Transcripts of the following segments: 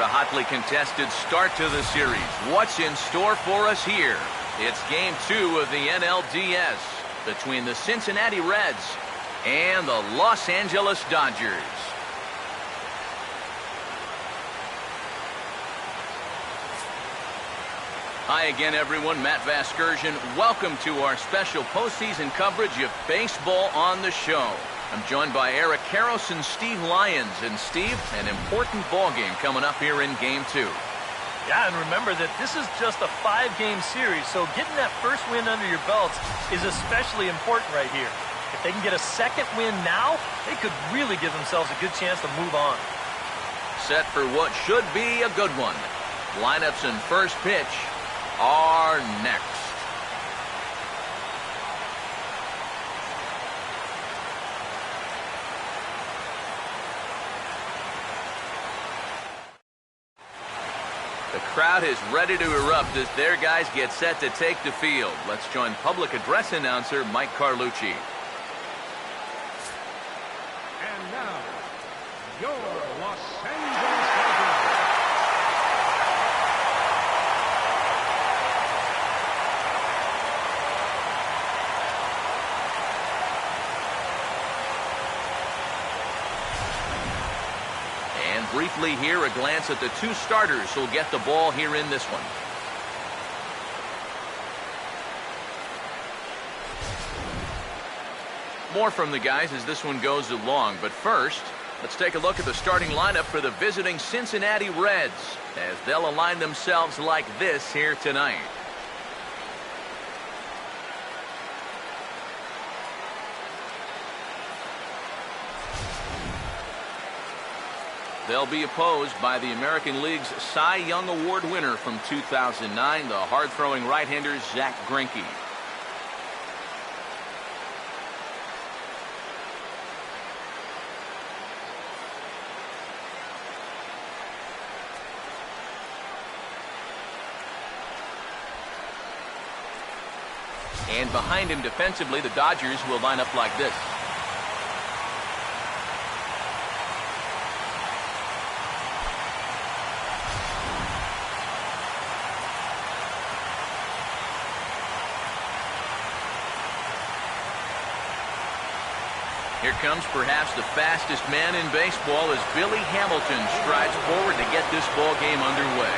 a hotly contested start to the series. What's in store for us here? It's Game 2 of the NLDS between the Cincinnati Reds and the Los Angeles Dodgers. Hi again, everyone. Matt Vasgersian. Welcome to our special postseason coverage of baseball on the show. I'm joined by Eric Karros and Steve Lyons. And Steve, an important ball game coming up here in Game 2. Yeah, and remember that this is just a 5-game series, so getting that first win under your belts is especially important right here. If they can get a second win now, they could really give themselves a good chance to move on. Set for what should be a good one. Lineups and first pitch are next. The crowd is ready to erupt as their guys get set to take the field. Let's join public address announcer Mike Carlucci. And now, your Los Angeles Dodgers. And briefly here, a glance at the two starters who'll get the ball here in this one. More from the guys as this one goes along, but first, let's take a look at the starting lineup for the visiting Cincinnati Reds as they'll align themselves like this here tonight. They'll be opposed by the American League's Cy Young Award winner from 2009, the hard-throwing right-hander Zach Greinke. And behind him defensively, the Dodgers will line up like this. Here comes perhaps the fastest man in baseball as Billy Hamilton strides forward to get this ball game underway.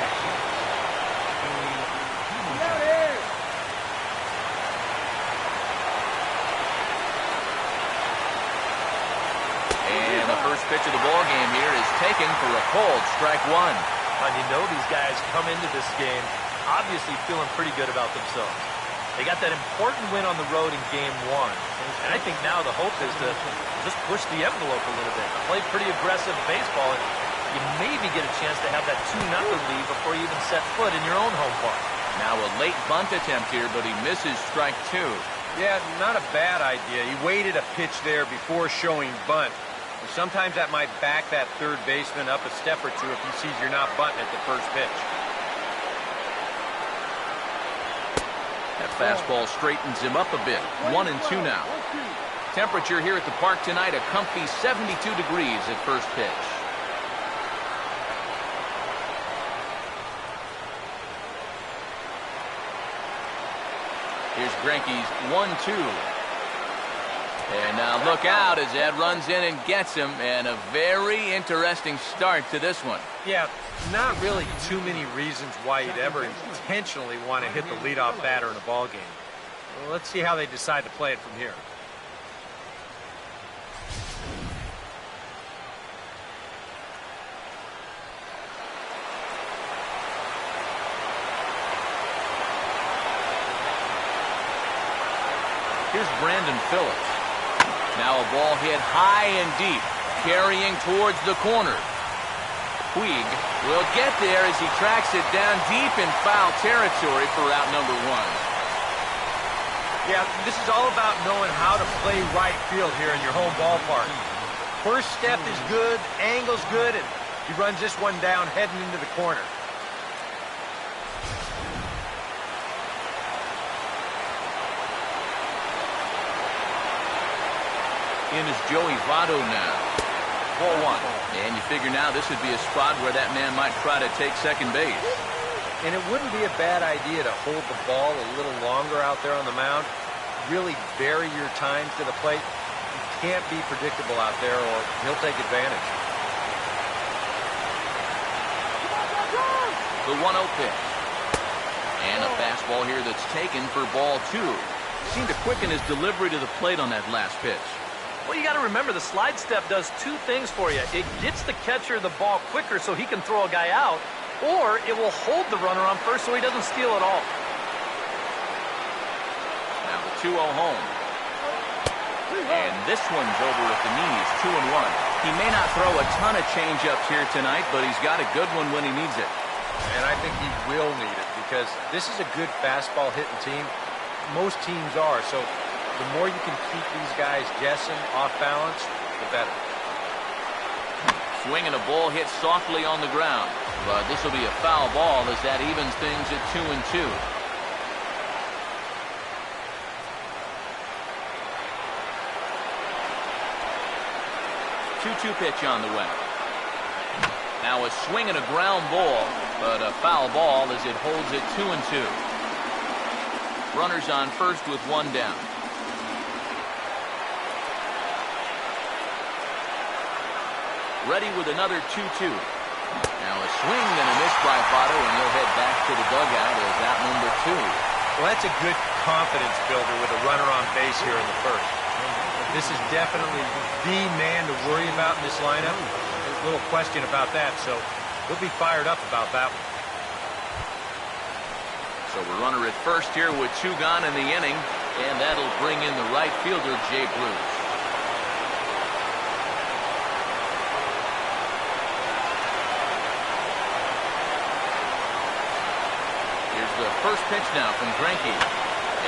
And the first pitch of the ball game here is taken for a cold strike one. And you know these guys come into this game obviously feeling pretty good about themselves. They got that important win on the road in Game 1. And I think now the hope is to just push the envelope a little bit. Play pretty aggressive baseball, and you maybe get a chance to have that 2-0 lead before you even set foot in your own home park. Now a late bunt attempt here, but he misses strike two. Yeah, not a bad idea. He waited a pitch there before showing bunt. Sometimes that might back that third baseman up a step or two if he sees you're not bunting at the first pitch. That fastball straightens him up a bit. 1-2 now. Temperature here at the park tonight, a comfy 72 degrees at first pitch. Here's Greinke's 1-2. And now look out as Ed runs in and gets him. And a very interesting start to this one. Yeah, not really too many reasons why you'd ever intentionally want to hit the leadoff batter in a ball game. Well, let's see how they decide to play it from here. Here's Brandon Phillips. Now a ball hit high and deep, carrying towards the corner. Puig will get there as he tracks it down deep in foul territory for out number one. Yeah, this is all about knowing how to play right field here in your home ballpark. First step is good, angle's good, and he runs this one down heading into the corner. In is Joey Votto now. Ball one. And you figure now this would be a spot where that man might try to take second base. And it wouldn't be a bad idea to hold the ball a little longer out there on the mound. Really vary your times to the plate. You can't be predictable out there or he'll take advantage. The 1-0 pitch. And a fastball here that's taken for ball 2. Seemed to quicken his delivery to the plate on that last pitch. Well, you got to remember the slide step does two things for you. It gets the catcher the ball quicker so he can throw a guy out, or it will hold the runner on first so he doesn't steal it all. Now the 2-0 home. And this one's over at the knees, 2-1. He may not throw a ton of changeups here tonight, but he's got a good one when he needs it. And I think he will need it because this is a good fastball hitting team. Most teams are, so the more you can keep these guys guessing off balance, the better. Swinging a ball hit softly on the ground, but this will be a foul ball as that evens things at 2-2. 2-2 pitch on the way. Now a swing and a ground ball, but a foul ball as it holds it 2-2. Runners on first with one down. Ready with another 2-2. Now a swing and a miss by Votto, and he'll head back to the dugout as out number 2. Well, that's a good confidence builder with a runner on base here in the first. This is definitely the man to worry about in this lineup. There's little question about that, so he'll be fired up about that one. So a runner at first here with 2 gone in the inning, and that'll bring in the right fielder, Jay Bruce. Here's the first pitch now from Greinke,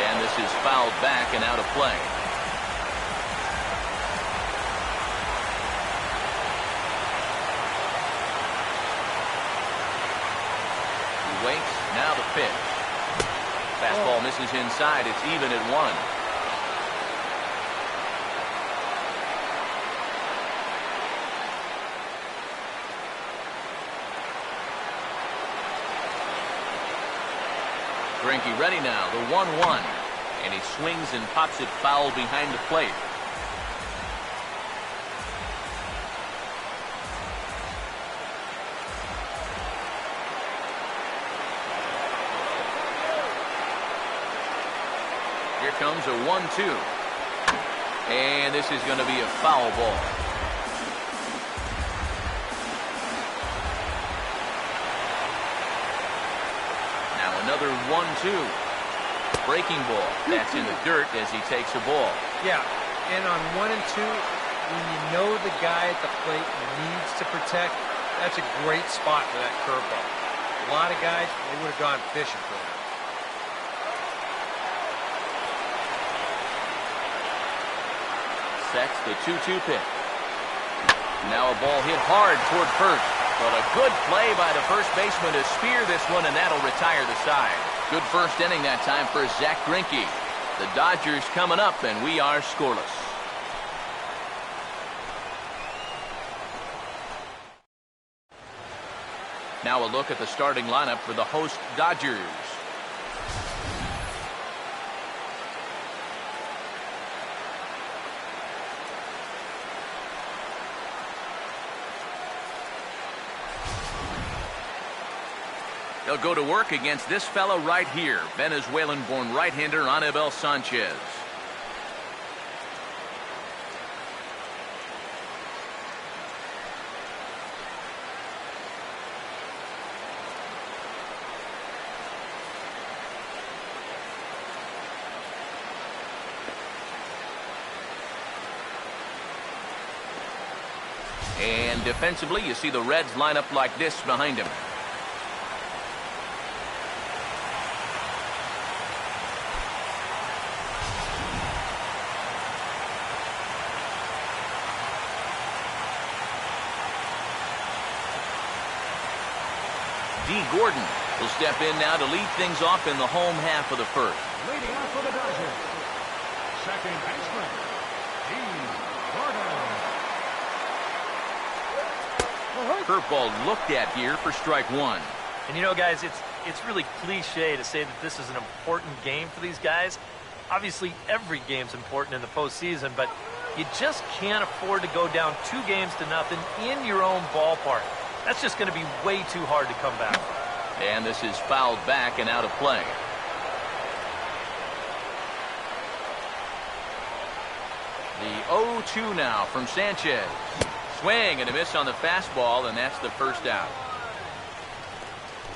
and this is fouled back and out of play. He waits, now the pitch. Fastball misses inside. It's even at 1. Greinke ready now. The 1-1. And he swings and pops it foul behind the plate. Here comes a 1-2. And this is going to be a foul ball. Now another 1-2. Breaking ball. That's in the dirt as he takes a ball. Yeah, and on 1 and 2, when you know the guy at the plate needs to protect, that's a great spot for that curveball. A lot of guys, they would have gone fishing for that. Sets the 2-2 pitch. Now a ball hit hard toward first. But a good play by the first baseman to spear this one, and that'll retire the side. Good first inning that time for Zach Greinke. The Dodgers coming up, and we are scoreless. Now a look at the starting lineup for the host Dodgers. They'll go to work against this fellow right here, Venezuelan-born right-hander Anibal Sanchez. And defensively, you see the Reds line up like this behind him. Gordon will step in now to lead things off in the home half of the first. Leading off for the Dodgers, second baseman, Gordon. Curveball looked at here for strike one. And you know, guys, it's really cliche to say that this is an important game for these guys. Obviously, every game's important in the postseason, but you just can't afford to go down 2-0 in your own ballpark. That's just going to be way too hard to come back. And this is fouled back and out of play. The 0-2 now from Sanchez. Swing and a miss on the fastball, and that's the first out.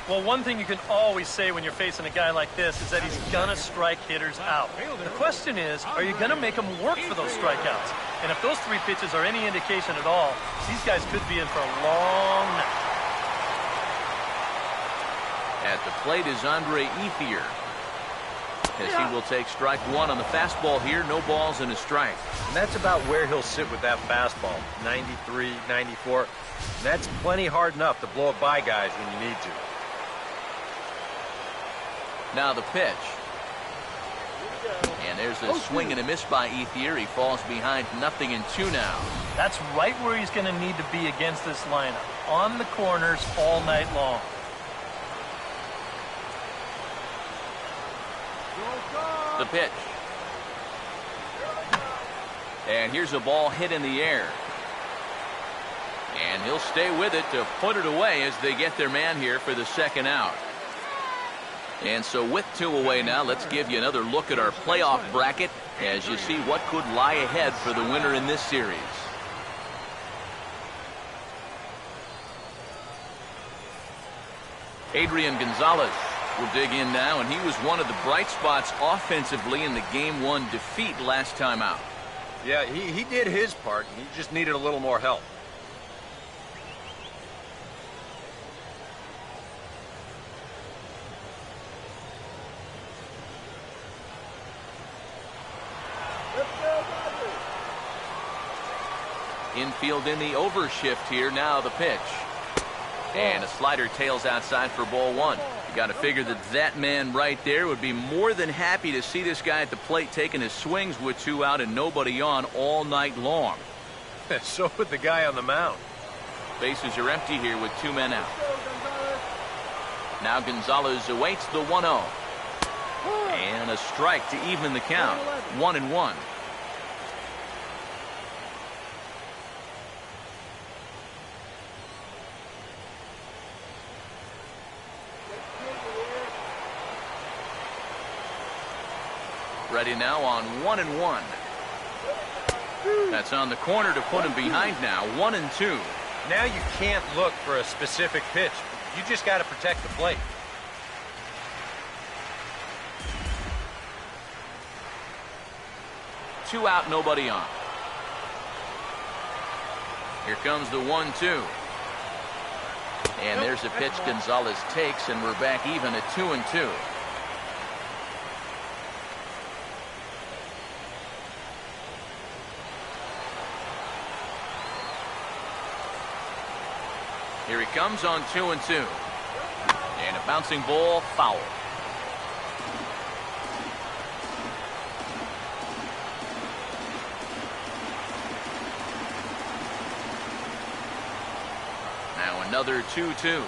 Well, one thing you can always say when you're facing a guy like this is that he's going to strike hitters out. The question is, are you going to make him work for those strikeouts? And if those 3 pitches are any indication at all, these guys could be in for a long night. At the plate is Andre Ethier, as he will take strike one on the fastball here. No balls and a strike. And that's about where he'll sit with that fastball, 93, 94. That's plenty hard enough to blow it by guys when you need to. Now the pitch. And there's a swing and a miss by Ethier. He falls behind 0-2 now. That's right where he's going to need to be against this lineup. On the corners all night long. The pitch. And here's a ball hit in the air. And he'll stay with it to put it away as they get their man here for the second out. And so with 2 away now, let's give you another look at our playoff bracket as you see what could lie ahead for the winner in this series. Adrian Gonzalez will dig in now, and he was one of the bright spots offensively in the Game 1 defeat last time out. Yeah, he did his part. He just needed a little more help. Infield in the overshift here. Now the pitch. And a slider tails outside for ball one. You got to figure that man right there would be more than happy to see this guy at the plate taking his swings with 2 out and nobody on all night long. So would the guy on the mound. Bases are empty here with 2 men out. Now Gonzalez awaits the 1-0. And a strike to even the count. 1-1. Ready now on 1-1. That's on the corner to put him behind now. 1-2. Now you can't look for a specific pitch. You just got to protect the plate. Two out, nobody on. Here comes the 1-2. And there's a pitch Gonzalez takes, and we're back even at 2-2. Here he comes on 2-2. And a bouncing ball, foul. Now another 2-2.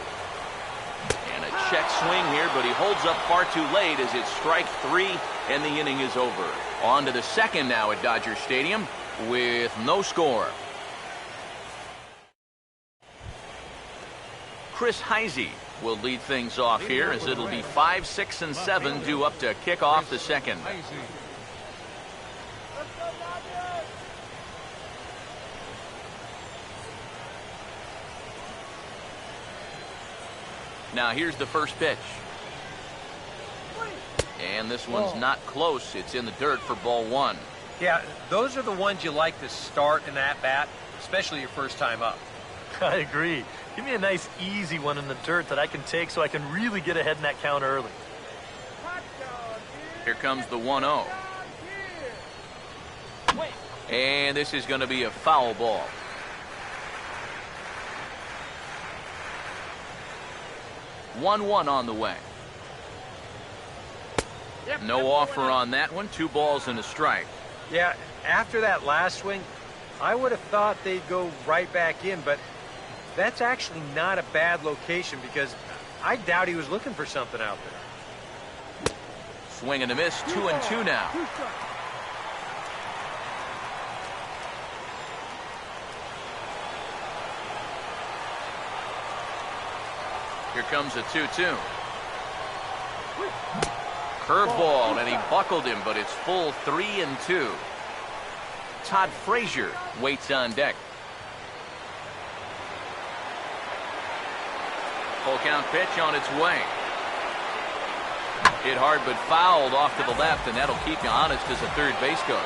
And a check swing here, but he holds up far too late as it's strike 3 and the inning is over. On to the second now at Dodger Stadium with no score. Chris Heisey will lead things off here as it'll be 5, 6, and 7 due up to kick off the second. Now here's the first pitch. And this one's not close. It's in the dirt for ball one. Yeah, those are the ones you like to start in that bat, especially your first time up. I agree. Give me a nice, easy one in the dirt that I can take so I can really get ahead in that count early. Here comes the 1-0. And this is going to be a foul ball. One on the way. No offer on that one. 2 balls and a strike. Yeah, after that last swing, I would have thought they'd go right back in, but That's actually not a bad location because I doubt he was looking for something out there. Swing and a miss, 2-2 now. Here comes a 2-2. Curveball, and he buckled him, but it's full 3-2. Todd Frazier waits on deck. Full count pitch on its way. Hit hard but fouled off to the left, and that'll keep you honest as a third base coach.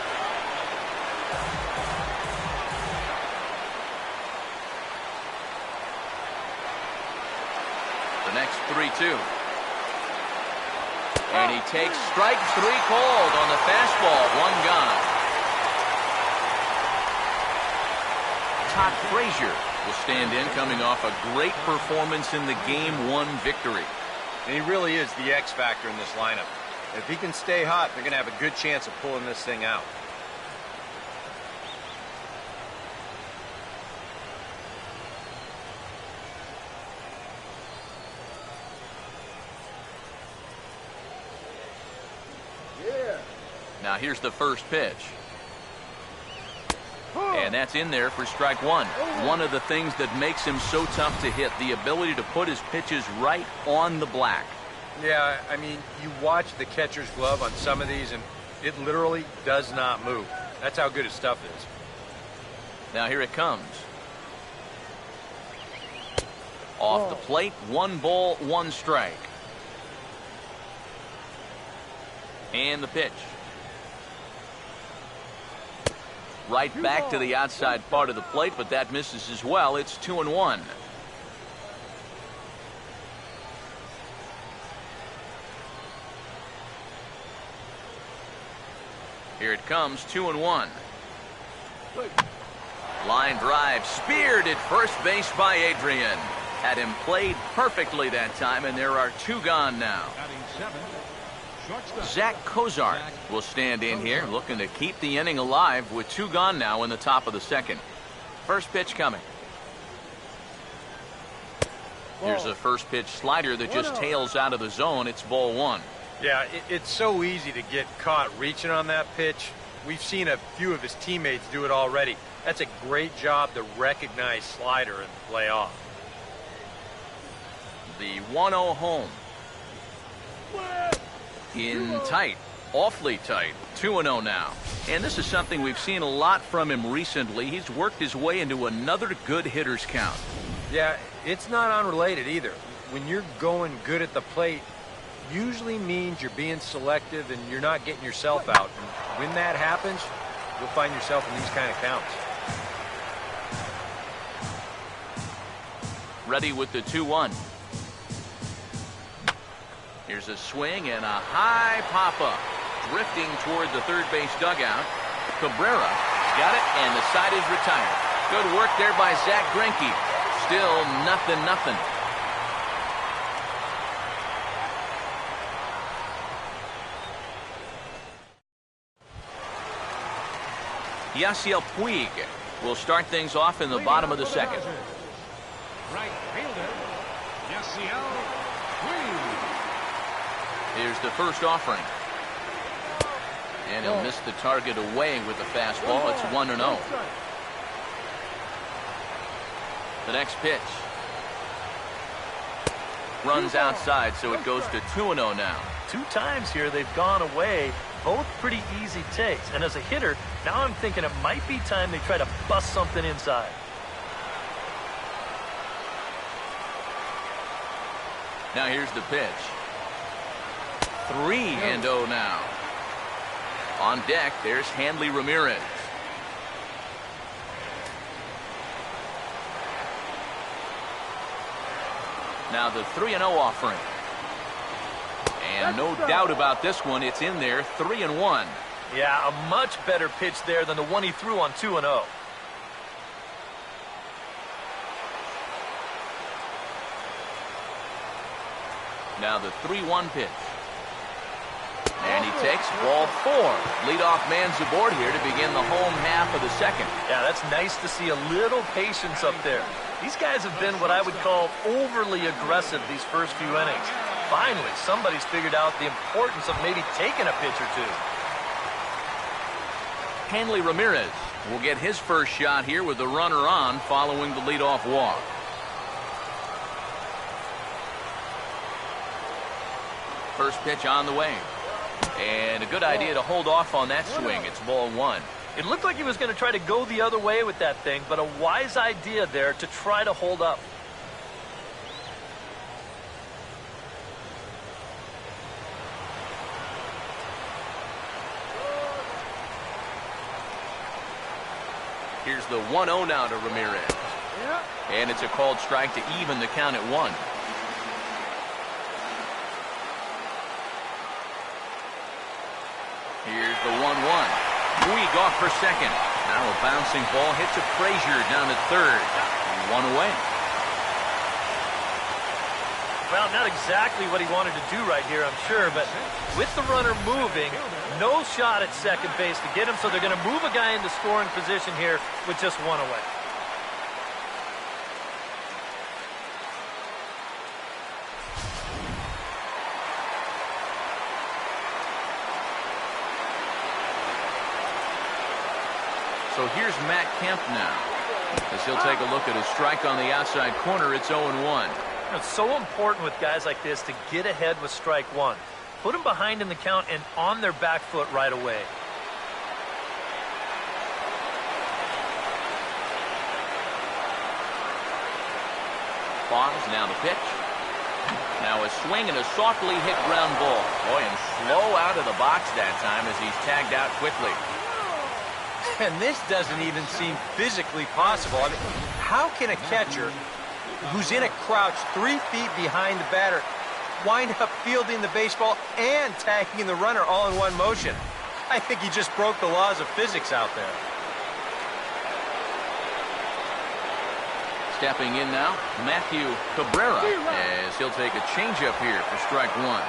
The next 3-2. And he takes strike 3 called on the fastball. 1 gone. Todd Frazier will stand in coming off a great performance in the Game 1 victory. And he really is the X factor in this lineup. If he can stay hot, they're going to have a good chance of pulling this thing out. Now here's the first pitch. And that's in there for strike 1. One of the things that makes him so tough to hit, the ability to put his pitches right on the black. Yeah, I mean, you watch the catcher's glove on some of these, and it literally does not move. That's how good his stuff is. Now here it comes. Off the plate, 1 ball, 1 strike. And the pitch. Right back to the outside part of the plate, but that misses as well. It's 2-1. Here it comes, 2-1. Line drive, speared at first base by Adrian. Had him played perfectly that time, and there are 2 gone now. Zach Cozart will stand in here, looking to keep the inning alive with 2 gone now in the top of the second. First pitch coming. Here's a first pitch slider that just tails out of the zone. It's ball 1. Yeah, it's so easy to get caught reaching on that pitch. We've seen a few of his teammates do it already. That's a great job to recognize slider and play off. The 1-0 home. In tight, awfully tight, 2-0 now. And this is something we've seen a lot from him recently. He's worked his way into another good hitter's count. Yeah, it's not unrelated either. When you're going good at the plate, usually means you're being selective and you're not getting yourself out. And when that happens, you'll find yourself in these kind of counts. Ready with the 2-1. Here's a swing and a high pop-up. Drifting toward the third base dugout. Cabrera got it, and the side is retired. Good work there by Zach Greinke. Still 0-0. Yasiel Puig will start things off in the bottom of the second. Right fielder, Yasiel Puig. Here's the first offering. And he'll miss the target away with the fastball. It's 1-0. The next pitch. Runs outside, so it goes to 2-0 now. 2 times here they've gone away. Both pretty easy takes. And as a hitter, now I'm thinking it might be time they try to bust something inside. Now here's the pitch. 3-0 now. On deck, there's Hanley Ramirez. Now the 3-0 offering. And no doubt about this one, it's in there, 3-1. Yeah, a much better pitch there than the one he threw on 2-0. Now the 3-1 pitch. And he takes ball 4. Leadoff man's aboard here to begin the home half of the second. Yeah, that's nice to see a little patience up there. These guys have been what I would call overly aggressive these first few innings. Finally, somebody's figured out the importance of maybe taking a pitch or two. Hanley Ramirez will get his first shot here with the runner on following the leadoff walk. First pitch on the way. And a good idea to hold off on that swing. It's ball one. It looked like he was going to try to go the other way with that thing, but a wise idea there to try to hold up. Here's the 1-0 now to Ramirez. And it's a called strike to even the count at 1. Here's the 1-1. Puig off for second. Now a bouncing ball hits a Frazier down at third. 1 away. Well, not exactly what he wanted to do right here, I'm sure, but with the runner moving, no shot at second base to get him, so they're going to move a guy into scoring position here with just 1 away. So here's Matt Kemp now, as he'll take a look at a strike on the outside corner. It's 0-1. It's so important with guys like this to get ahead with strike one. Put them behind in the count and on their back foot right away. Bonds now the pitch. Now a swing and a softly hit ground ball. Boy, and slow out of the box that time as he's tagged out quickly. And this doesn't even seem physically possible. I mean, how can a catcher who's in a crouch 3 feet behind the batter wind up fielding the baseball and tagging the runner all in one motion? I think he just broke the laws of physics out there. Stepping in now, Matthew Cabrera, as he'll take a changeup here for strike one.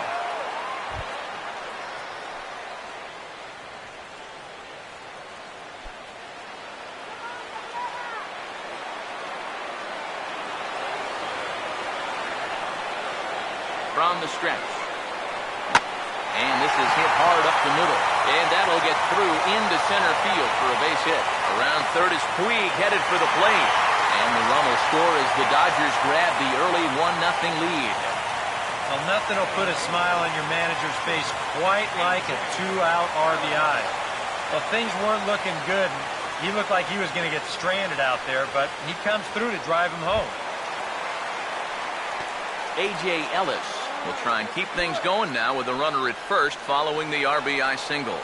From the stretch. And this is hit hard up the middle. And that'll get through into center field for a base hit. Around third is Puig headed for the plate. And the run will score as the Dodgers grab the early 1-0 lead. Well, nothing will put a smile on your manager's face quite like a 2-out RBI. Well, things weren't looking good. He looked like he was going to get stranded out there, but he comes through to drive him home. A.J. Ellis will try and keep things going now with a runner at first following the RBI single.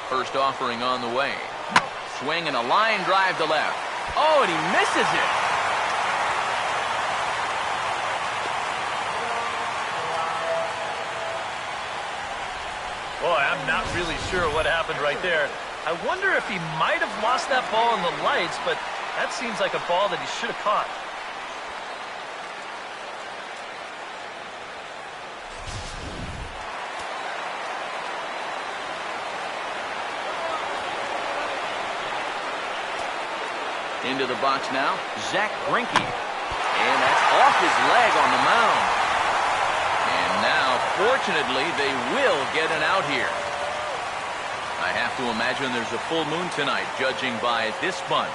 First offering on the way. Swing and a line drive to left. Oh, and he misses it. Boy, I'm not really sure what happened right there. I wonder if he might have lost that ball in the lights, but that seems like a ball that he should have caught. Into the box now, Zach Greinke. And that's off his leg on the mound. And now, fortunately, they will get an out here. I have to imagine there's a full moon tonight, judging by this bunch.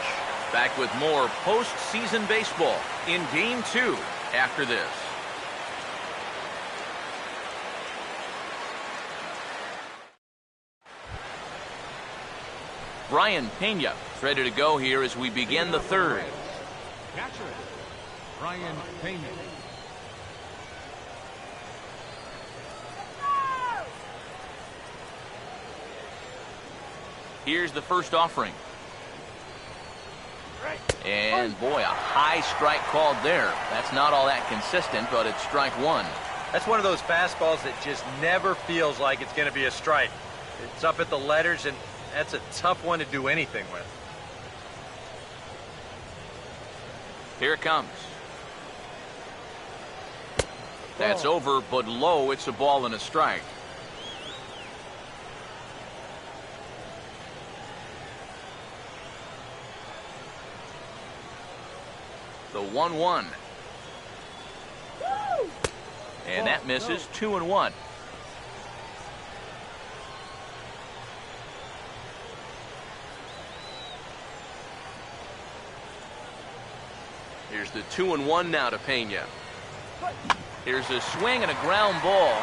Back with more postseason baseball in Game 2 after this. Brian Pena is ready to go here as we begin the third. Catcher, Brian Pena. Here's the first offering. And boy, a high strike called there. That's not all that consistent, but it's strike one. That's one of those fastballs that just never feels like it's going to be a strike. It's up at the letters, and that's a tough one to do anything with. Here it comes. That's over, but low. It's a ball and a strike. The 1-1. And that misses. 2-1. Here's the 2-1 now to Pena. Here's a swing and a ground ball.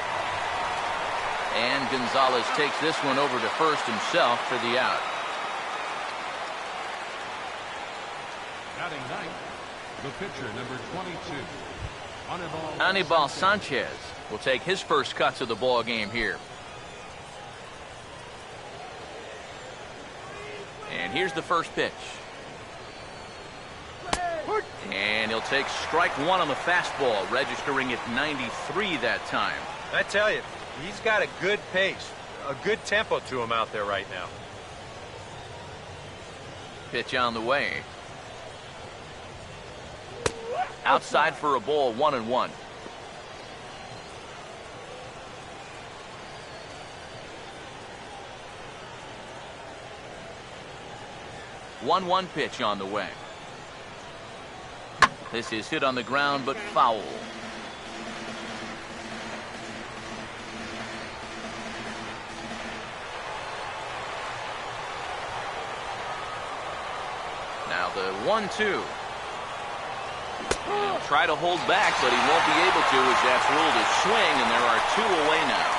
And Gonzalez takes this one over to first himself for the out. Batting ninth, the pitcher, number 22, Anibal Sanchez will take his first cuts of the ball game here. And here's the first pitch. And he'll take strike one on the fastball, registering at 93 that time. I tell you, he's got a good pace, a good tempo to him out there right now. Pitch on the way. Outside for a ball, 1-1. One pitch on the way. This is hit on the ground, but foul. Now the 1-2. He'll try to hold back, but he won't be able to as that's ruled a swing, and there are 2 away now.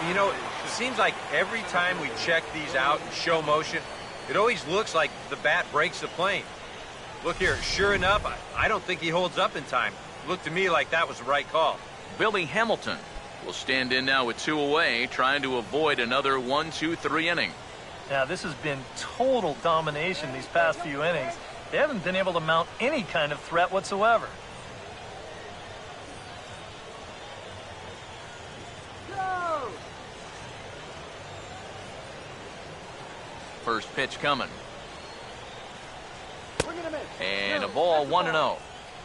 You know, it seems like every time we check these out and show motion, it always looks like the bat breaks the plane. Look here, sure enough, I don't think he holds up in time. Looked to me like that was the right call. Billy Hamilton will stand in now with 2 away, trying to avoid another 1-2-3 inning. Now, this has been total domination these past few innings. They haven't been able to mount any kind of threat whatsoever. First pitch coming. And a ball, 1-0.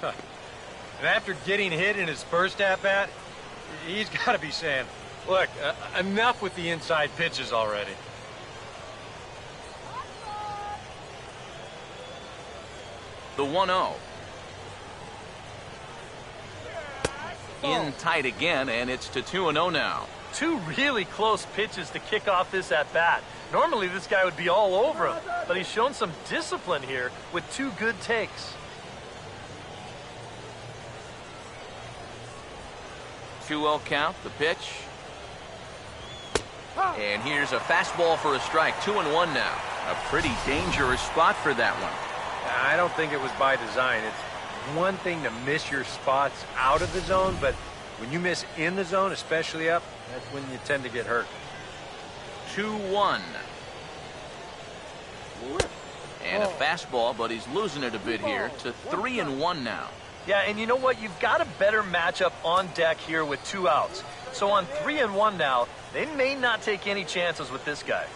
And after getting hit in his first at-bat, he's got to be saying, look, enough with the inside pitches already. The 1-0. In tight again, and it's to 2-0 now. 2 really close pitches to kick off this at-bat. Normally this guy would be all over him, but he's shown some discipline here with 2 good takes. 2-0 count, the pitch. And here's a fastball for a strike. 2-1 now. A pretty dangerous spot for that one. I don't think it was by design. It's one thing to miss your spots out of the zone, but when you miss in the zone, especially up, that's when you tend to get hurt. 2-1. And a fastball, but he's losing it a bit here to 3-1 now. Yeah, and you know what? You've got a better matchup on deck here with 2 outs. So on 3-1 now, they may not take any chances with this guy.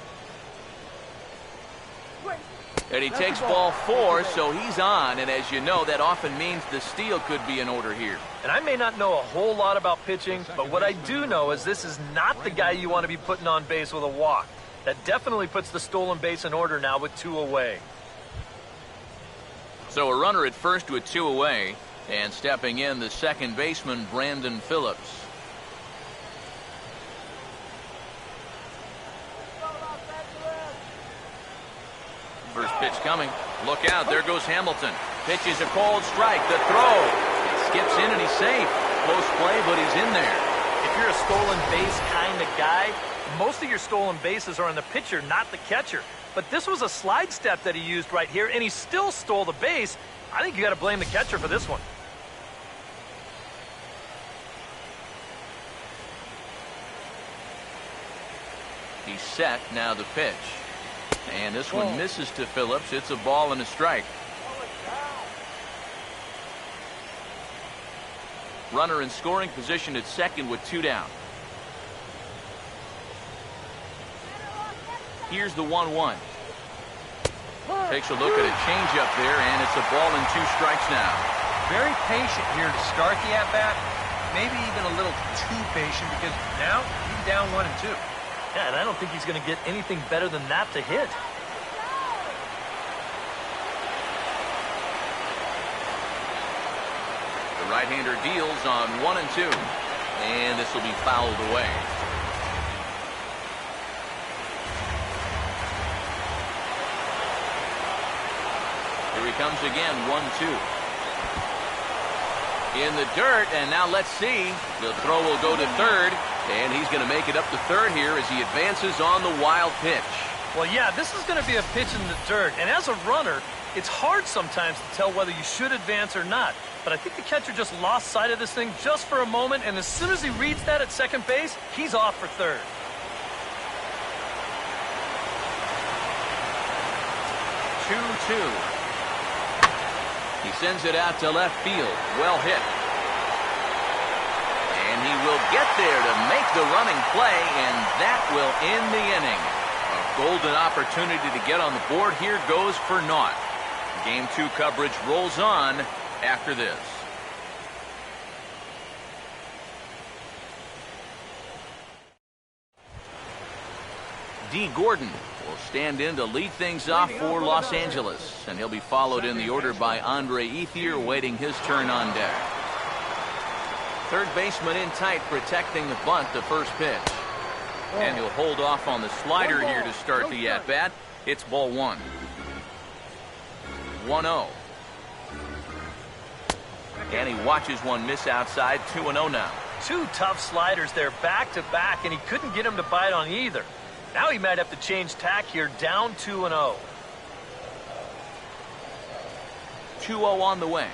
And he takes ball 4, so he's on. And as you know, that often means the steal could be in order here. And I may not know a whole lot about pitching, but what I do know is this is not the guy you want to be putting on base with a walk. That definitely puts the stolen base in order now with 2 away. So a runner at first with 2 away, and stepping in the second baseman, Brandon Phillips. First pitch coming. Look out, there goes Hamilton. Pitch is a cold strike. The throw. It skips in and he's safe. Close play, but he's in there. If you're a stolen base kind of guy, most of your stolen bases are on the pitcher, not the catcher. But this was a slide step that he used right here, and he still stole the base. I think you got to blame the catcher for this one. He's set, now the pitch. And this one misses to Phillips. It's a ball and a strike. Runner in scoring position at second with 2 down. Here's the 1-1. Takes a look at a changeup there, and it's a ball and 2 strikes now. Very patient here to start the at-bat. Maybe even a little too patient because now he's down 1 and 2. Yeah, and I don't think he's going to get anything better than that to hit. right-hander deals on 1 and 2. And this will be fouled away. Here he comes again, 1-2. In the dirt, and now let's see. The throw will go to third, and he's going to make it up to third here as he advances on the wild pitch. Well, yeah, this is going to be a pitch in the dirt, and as a runner, it's hard sometimes to tell whether you should advance or not. But I think the catcher just lost sight of this thing just for a moment, and as soon as he reads that at second base, he's off for third. 2-2. He sends it out to left field. Well hit. And he will get there to make the running play, and that will end the inning. A golden opportunity to get on the board here goes for naught. Game 2 coverage rolls on after this. D. Gordon will stand in to lead things off for Los Angeles, and he'll be followed in the order by Andre Ethier, waiting his turn on deck. Third baseman in tight, protecting the bunt, the first pitch. And he'll hold off on the slider here to start the at-bat. It's ball 1. 1-0. And he watches one miss outside. 2-0 now. Two tough sliders there back-to-back, and he couldn't get him to bite on either. Now he might have to change tack here, down 2-0. 2-0 on the way.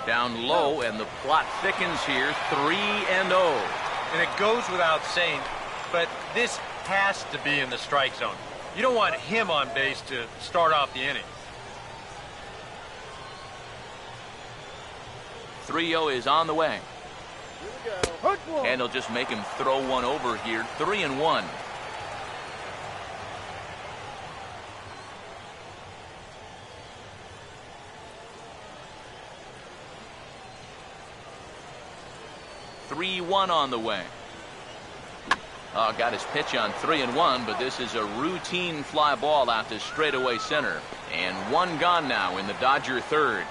Down low, and the plot thickens here, 3-0. And it goes without saying, but this has to be in the strike zone. You don't want him on base to start off the inning. 3-0 is on the way. And he'll just make him throw one over here. 3-1. On the way. Got his pitch on 3-1, but this is a routine fly ball out to straightaway center. And one gone now in the Dodger third.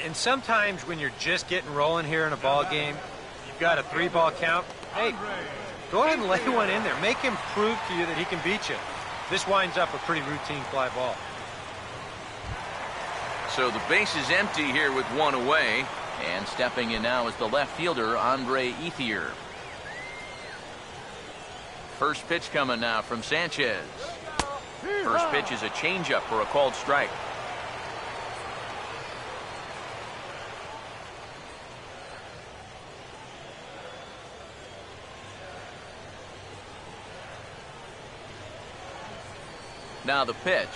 And sometimes when you're just getting rolling here in a ball game, you've got a 3-ball count. Hey, go ahead and lay one in there. Make him prove to you that he can beat you. This winds up a pretty routine fly ball. So the base is empty here with one away. And stepping in now is the left fielder, Andre Ethier. First pitch coming now from Sanchez. First pitch is a changeup for a called strike. Now the pitch.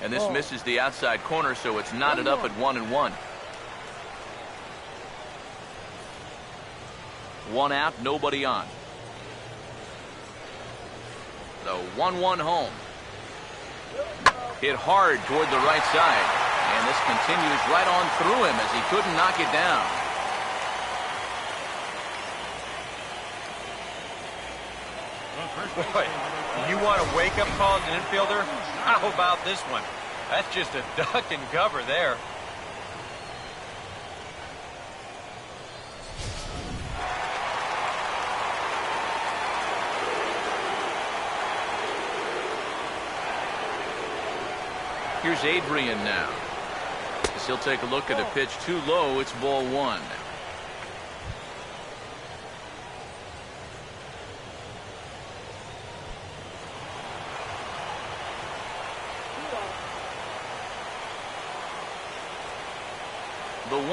And this misses the outside corner, so it's knotted up at 1-1. One out, nobody on. The 1-1 home. Hit hard toward the right side. And this continues right on through him as he couldn't knock it down. Boy, you want a wake-up call as an infielder? How about this one? That's just a duck and cover there. Here's Adrian now. As he'll take a look at a pitch too low. It's ball 1. The 1-0.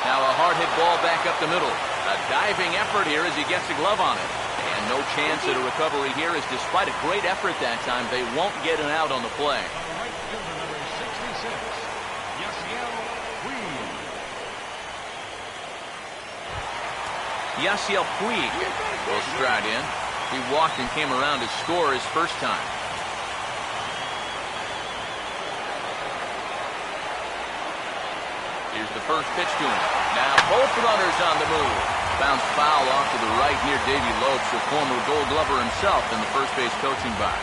Now a hard hit ball back up the middle. A diving effort here as he gets a glove on it. And no chance at a recovery here, as despite a great effort that time, they won't get an out on the play. Right fielder number 66, Yasiel Puig will stride in. He walked and came around to score his first time. Here's the first pitch to him. Now both runners on the move. Bounced foul off to the right near Davey Lopes, the former Gold Glover himself, in the first base coaching box.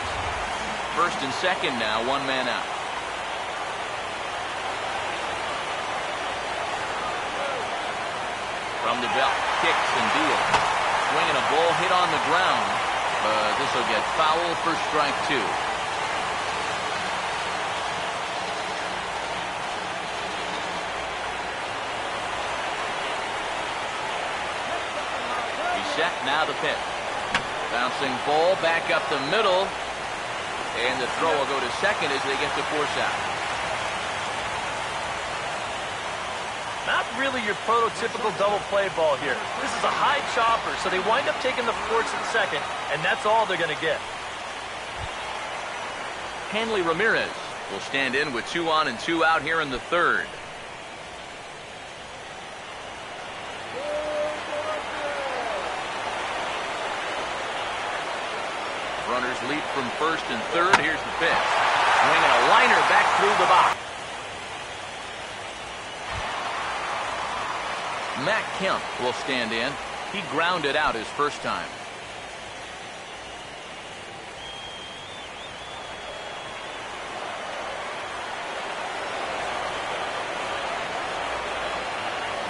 First and second now, one man out. From the belt, kicks and deals. Swinging a ball hit on the ground. This will get foul for strike two. Set, now the pitch. Bouncing ball back up the middle. And the throw will go to second as they get the force out. Not really your prototypical double play ball here. This is a high chopper, so they wind up taking the force at second, and that's all they're going to get. Hanley Ramirez will stand in with 2 on and 2 out here in the third. Runners leap from first and third. Here's the pitch. Swinging a liner back through the box. Matt Kemp will stand in. He grounded out his first time.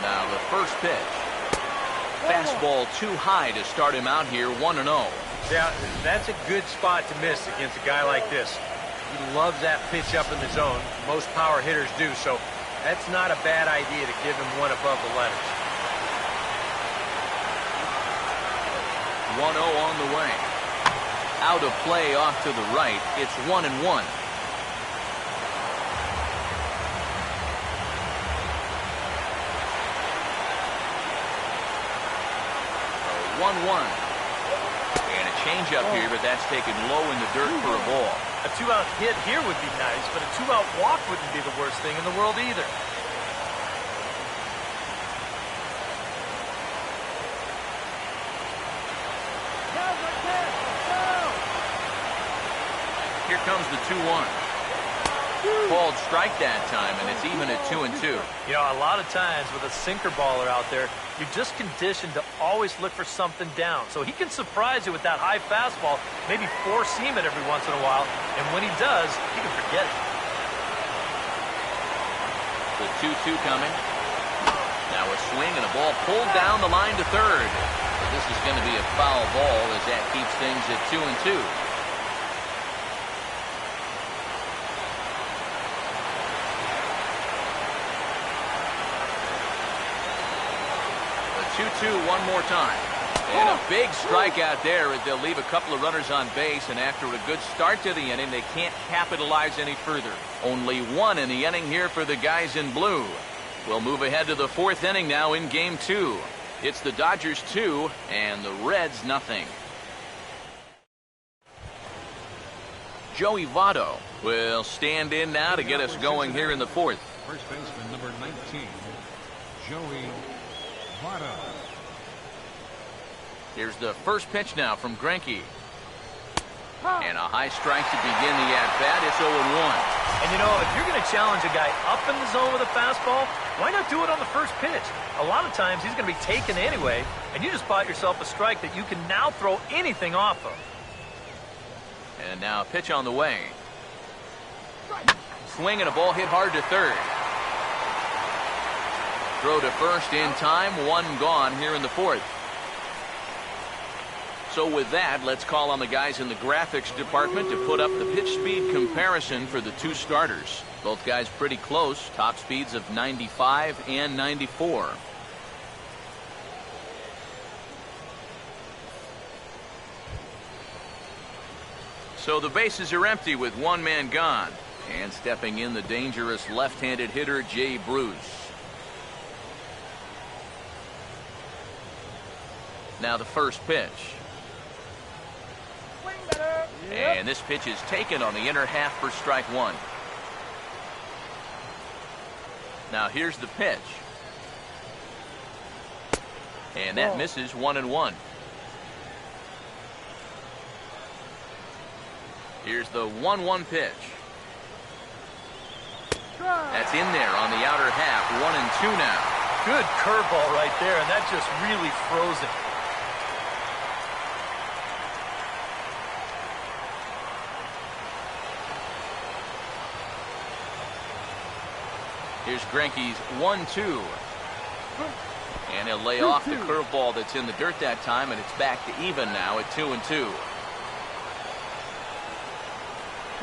Now the first pitch. Fastball too high to start him out here, 1-0. Yeah, that's a good spot to miss against a guy like this. He loves that pitch up in the zone. Most power hitters do, so that's not a bad idea to give him one above the letters. 1-0 on the way. Out of play off to the right. It's 1-1. 1-1. And a changeup here, but that's taken low in the dirt for a ball. A 2-out hit here would be nice, but a 2-out walk wouldn't be the worst thing in the world either. Here comes the 2-1. Called strike that time, and it's even at 2-2. You know, a lot of times with a sinker baller out there, you're just conditioned to always look for something down. So he can surprise you with that high fastball, maybe four-seam it every once in a while, and when he does, you can forget it. The 2-2 coming. Now a swing and a ball pulled down the line to third. But this is going to be a foul ball as that keeps things at 2-2. The 2-2 one more time. And a big strikeout there as they'll leave a couple of runners on base, and after a good start to the inning, they can't capitalize any further. Only one in the inning here for the guys in blue. We'll move ahead to the fourth inning now in Game 2. It's the Dodgers 2 and the Reds nothing. Joey Votto will stand in now to get us going here in the fourth. First baseman number 19, Joey Votto. Here's the first pitch now from Greinke. And a high strike to begin the at-bat. It's 0-1. And you know, if you're going to challenge a guy up in the zone with a fastball, why not do it on the first pitch? A lot of times he's going to be taken anyway, and you just bought yourself a strike that you can now throw anything off of. And now a pitch on the way. Swing and a ball hit hard to third. Throw to first in time. One gone here in the fourth. So with that, let's call on the guys in the graphics department to put up the pitch speed comparison for the two starters. Both guys pretty close, top speeds of 95 and 94. So the bases are empty with one man gone. And stepping in, the dangerous left-handed hitter, Jay Bruce. Now the first pitch. And this pitch is taken on the inner half for strike one. Now here's the pitch. And that misses 1-1. Here's the 1-1 pitch. That's in there on the outer half. 1-2 now. Good curveball right there, and that just really froze him. Here's Greinke's 1-2. And he'll lay off the curveball that's in the dirt that time, and it's back to even now at 2-2.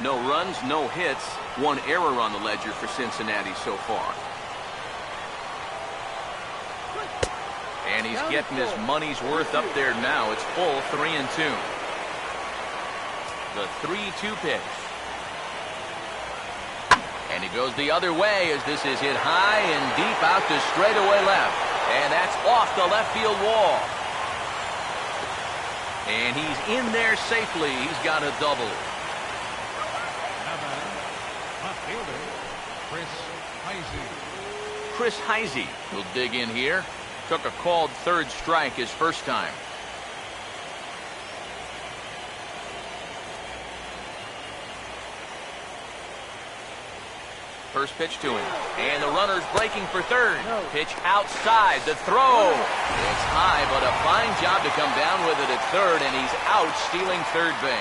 No runs, no hits, one error on the ledger for Cincinnati so far. And he's getting his money's worth up there now. It's full 3-2. The 3-2 pitch. And he goes the other way as this is hit high and deep out to straightaway left. And that's off the left field wall. And he's in there safely. He's got a double. Chris Heisey will dig in here. Took a called third strike his first time. First pitch to him. And the runner's breaking for third. Pitch outside. The throw. It's high, but a fine job to come down with it at third, and he's out stealing third base.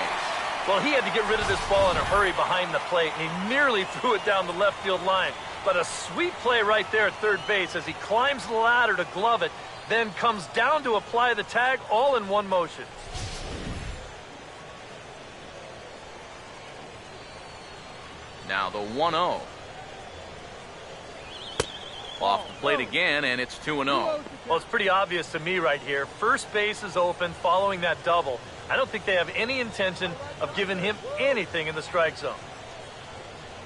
Well, he had to get rid of this ball in a hurry behind the plate, and he nearly threw it down the left field line. But a sweet play right there at third base as he climbs the ladder to glove it, then comes down to apply the tag all in one motion. Now the 1-0. Off the plate again, and it's 2-0. Well, it's pretty obvious to me right here. First base is open following that double. I don't think they have any intention of giving him anything in the strike zone.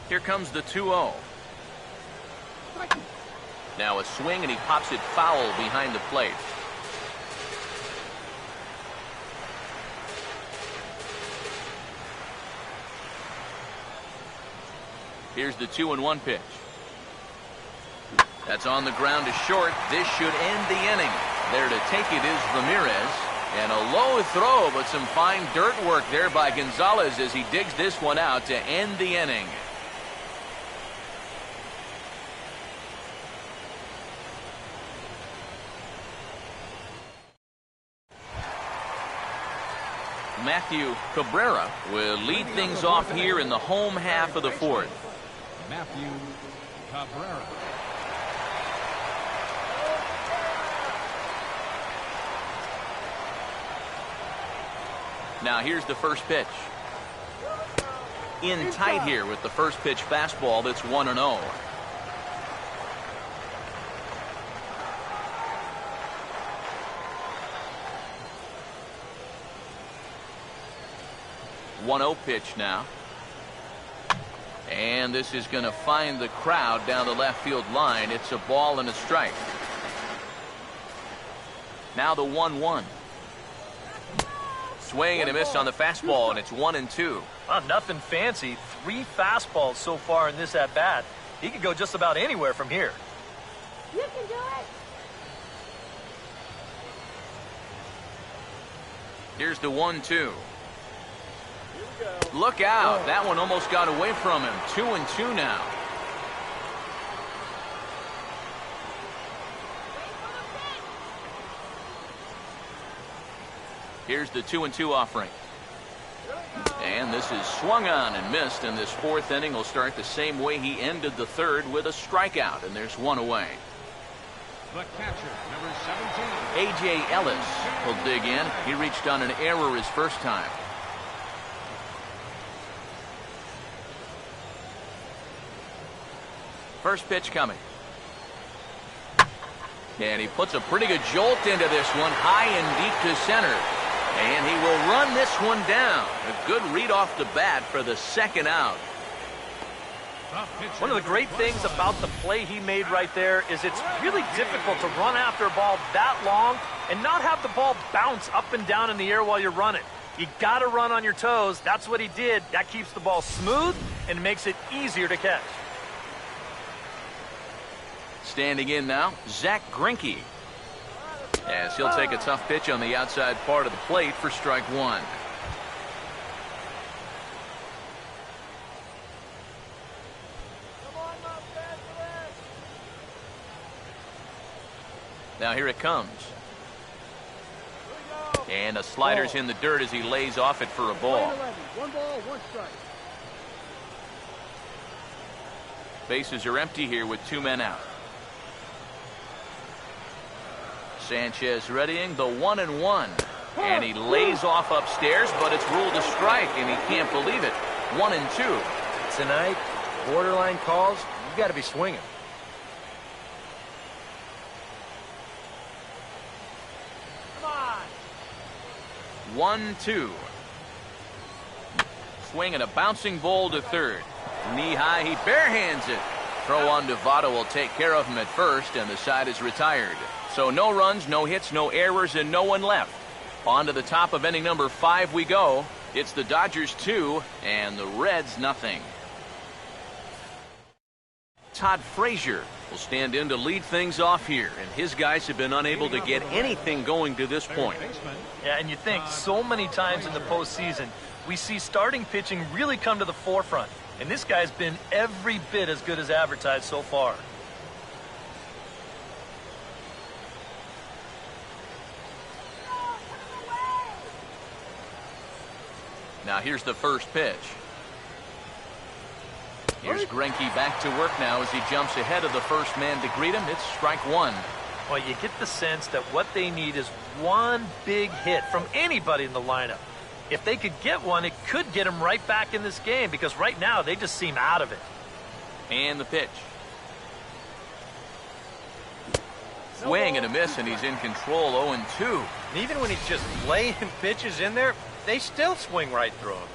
Here comes the 2-0. Now a swing, and he pops it foul behind the plate. Here's the 2-1 pitch. That's on the ground to short. This should end the inning. There to take it is Ramirez. And a low throw, but some fine dirt work there by Gonzalez as he digs this one out to end the inning. Matthew Cabrera will lead things off here in the home half of the fourth. Matthew Cabrera. Now here's the first pitch. In tight here with the first pitch fastball that's 1-0. .1-0 pitch now. And this is going to find the crowd down the left field line. It's a ball and a strike. Now the 1-1. Swing and a miss on the fastball, and it's 1-2. Well, nothing fancy. 3 fastballs so far in this at-bat. He could go just about anywhere from here. You can do it. Here's the 1-2. Look out. That one almost got away from him. 2-2 now. Here's the 2-2 offering. And this is swung on and missed, and this fourth inning will start the same way he ended the third with a strikeout, and there's one away. The catcher, number 17. A.J. Ellis will dig in. He reached on an error his first time. First pitch coming. And he puts a pretty good jolt into this one, high and deep to center. And he will run this one down. A good read off the bat for the second out. One of the great things about the play he made right there is it's really difficult to run after a ball that long and not have the ball bounce up and down in the air while you're running. You got to run on your toes. That's what he did. That keeps the ball smooth and makes it easier to catch. Standing in now, Zach Greinke. As he'll take a tough pitch on the outside part of the plate for strike one. Now here it comes. And a slider's in the dirt as he lays off it for a ball. 1 ball, 1 strike. Bases are empty here with 2 men out. Sanchez readying the 1-1. And he lays off upstairs, but it's ruled a strike, and he can't believe it. 1-2. Tonight, borderline calls, you got to be swinging. Come on. 1-2. Swing and a bouncing ball to third. Knee high, he barehands it. Throw on to Votto will take care of him at first, and the side is retired. So no runs, no hits, no errors, and no one left. On to the top of inning number 5 we go. It's the Dodgers 2 and the Reds nothing. Todd Frazier will stand in to lead things off here, and his guys have been unable to get anything going to this point. Yeah, and you think so many times in the postseason, we see starting pitching really come to the forefront. And this guy's been every bit as good as advertised so far. Now here's the first pitch. Here's Greinke back to work now as he jumps ahead of the first man to greet him. It's strike 1. Well, you get the sense that what they need is one big hit from anybody in the lineup. If they could get one, it could get them right back in this game, because right now they just seem out of it. And the pitch. Swing and a miss, and he's in control. 0-2. And even when he's just laying pitches in there, they still swing right through him.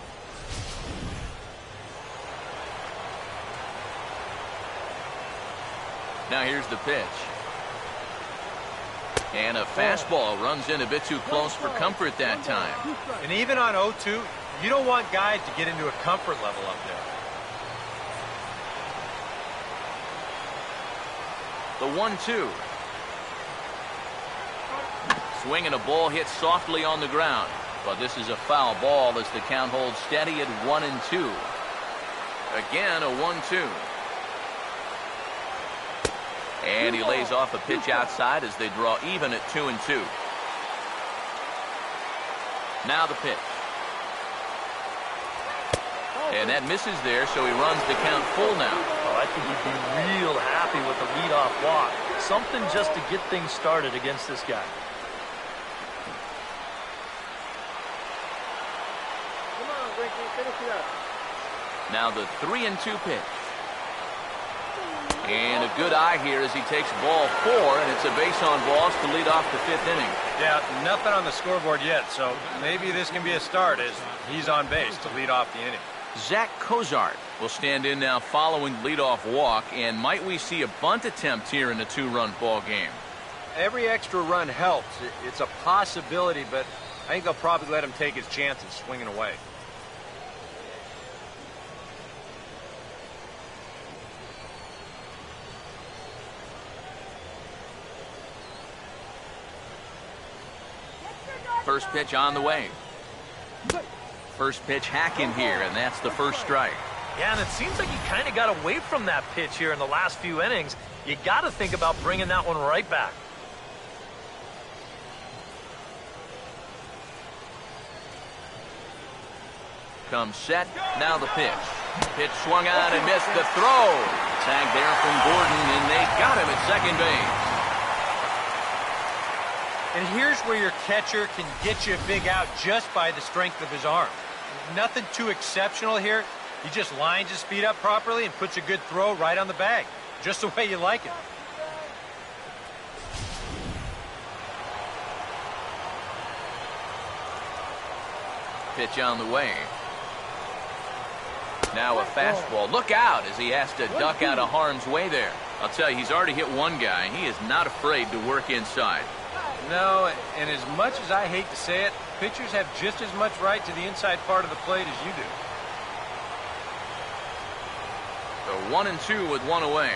Now here's the pitch. And a fastball runs in a bit too close for comfort that time. And even on 0-2, you don't want guys to get into a comfort level up there. The 1-2. Swing and a ball hit softly on the ground. But this is a foul ball as the count holds steady at 1-2. Again, a 1-2. And he lays off a pitch outside as they draw even at 2-2. Now the pitch. And that misses there, so he runs the count full now. Oh, I think he'd be real happy with the leadoff walk. Something just to get things started against this guy. Come on, Ricky, finish it up. Now the 3-2 pitch. And a good eye here as he takes ball 4, and it's a base on balls to lead off the 5th inning. Yeah, nothing on the scoreboard yet, so maybe this can be a start as he's on base to lead off the inning. Zach Cozart will stand in now following leadoff walk, and might we see a bunt attempt here in a 2-run ball game? Every extra run helps. It's a possibility, but I think they'll probably let him take his chances swinging away. First pitch on the way. First pitch hacking here, and that's the first strike. Yeah, and it seems like he kind of got away from that pitch here in the last few innings. You got to think about bringing that one right back. Comes set, now the pitch. Pitch swung on and missed the throw. Tag there from Gordon, and they got him at second base. And here's where your catcher can get you a big out just by the strength of his arm. Nothing too exceptional here. He just lines his speed up properly and puts a good throw right on the bag, just the way you like it. Pitch on the way. Now a fastball. Look out as he has to duck out of harm's way there. I'll tell you, he's already hit one guy. He is not afraid to work inside. No, and as much as I hate to say it, pitchers have just as much right to the inside part of the plate as you do. So 1-2 with one away.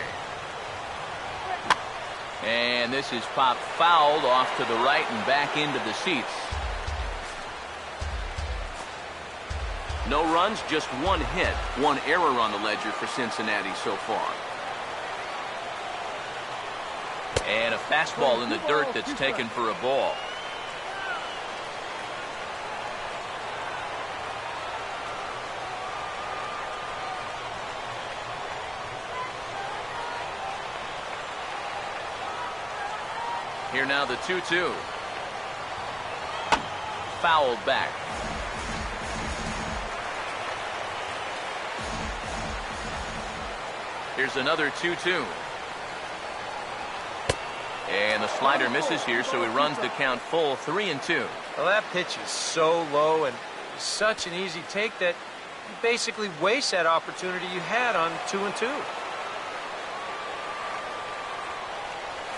And this is popped fouled off to the right and back into the seats. No runs, just one hit. One error on the ledger for Cincinnati so far. And a fastball in the dirt that's taken for a ball. Here now the 2-2. Fouled back. Here's another 2-2. And the slider misses here, so he runs the count full 3-2. Well, that pitch is so low and such an easy take that you basically waste that opportunity you had on 2-2.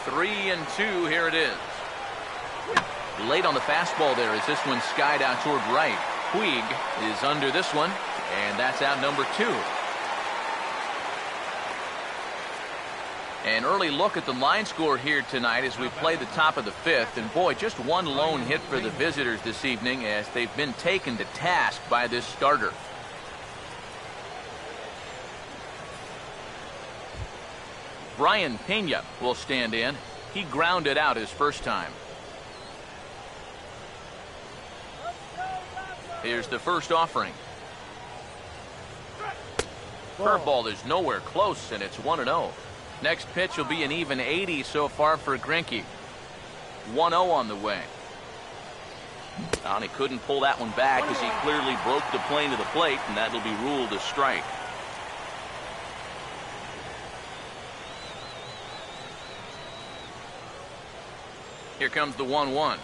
3-2, here it is. Late on the fastball there as this one skied out toward right. Puig is under this one, and that's out number 2. An early look at the line score here tonight as we play the top of the 5th. And boy, just one lone hit for the visitors this evening as they've been taken to task by this starter. Brian Pena will stand in. He grounded out his first time. Here's the first offering. Curveball is nowhere close, and it's 1-0. Next pitch will be an even 80 so far for Greinke. 1-0 on the way. And he couldn't pull that one back as he clearly broke the plane to the plate, and that'll be ruled a strike. Here comes the 1-1.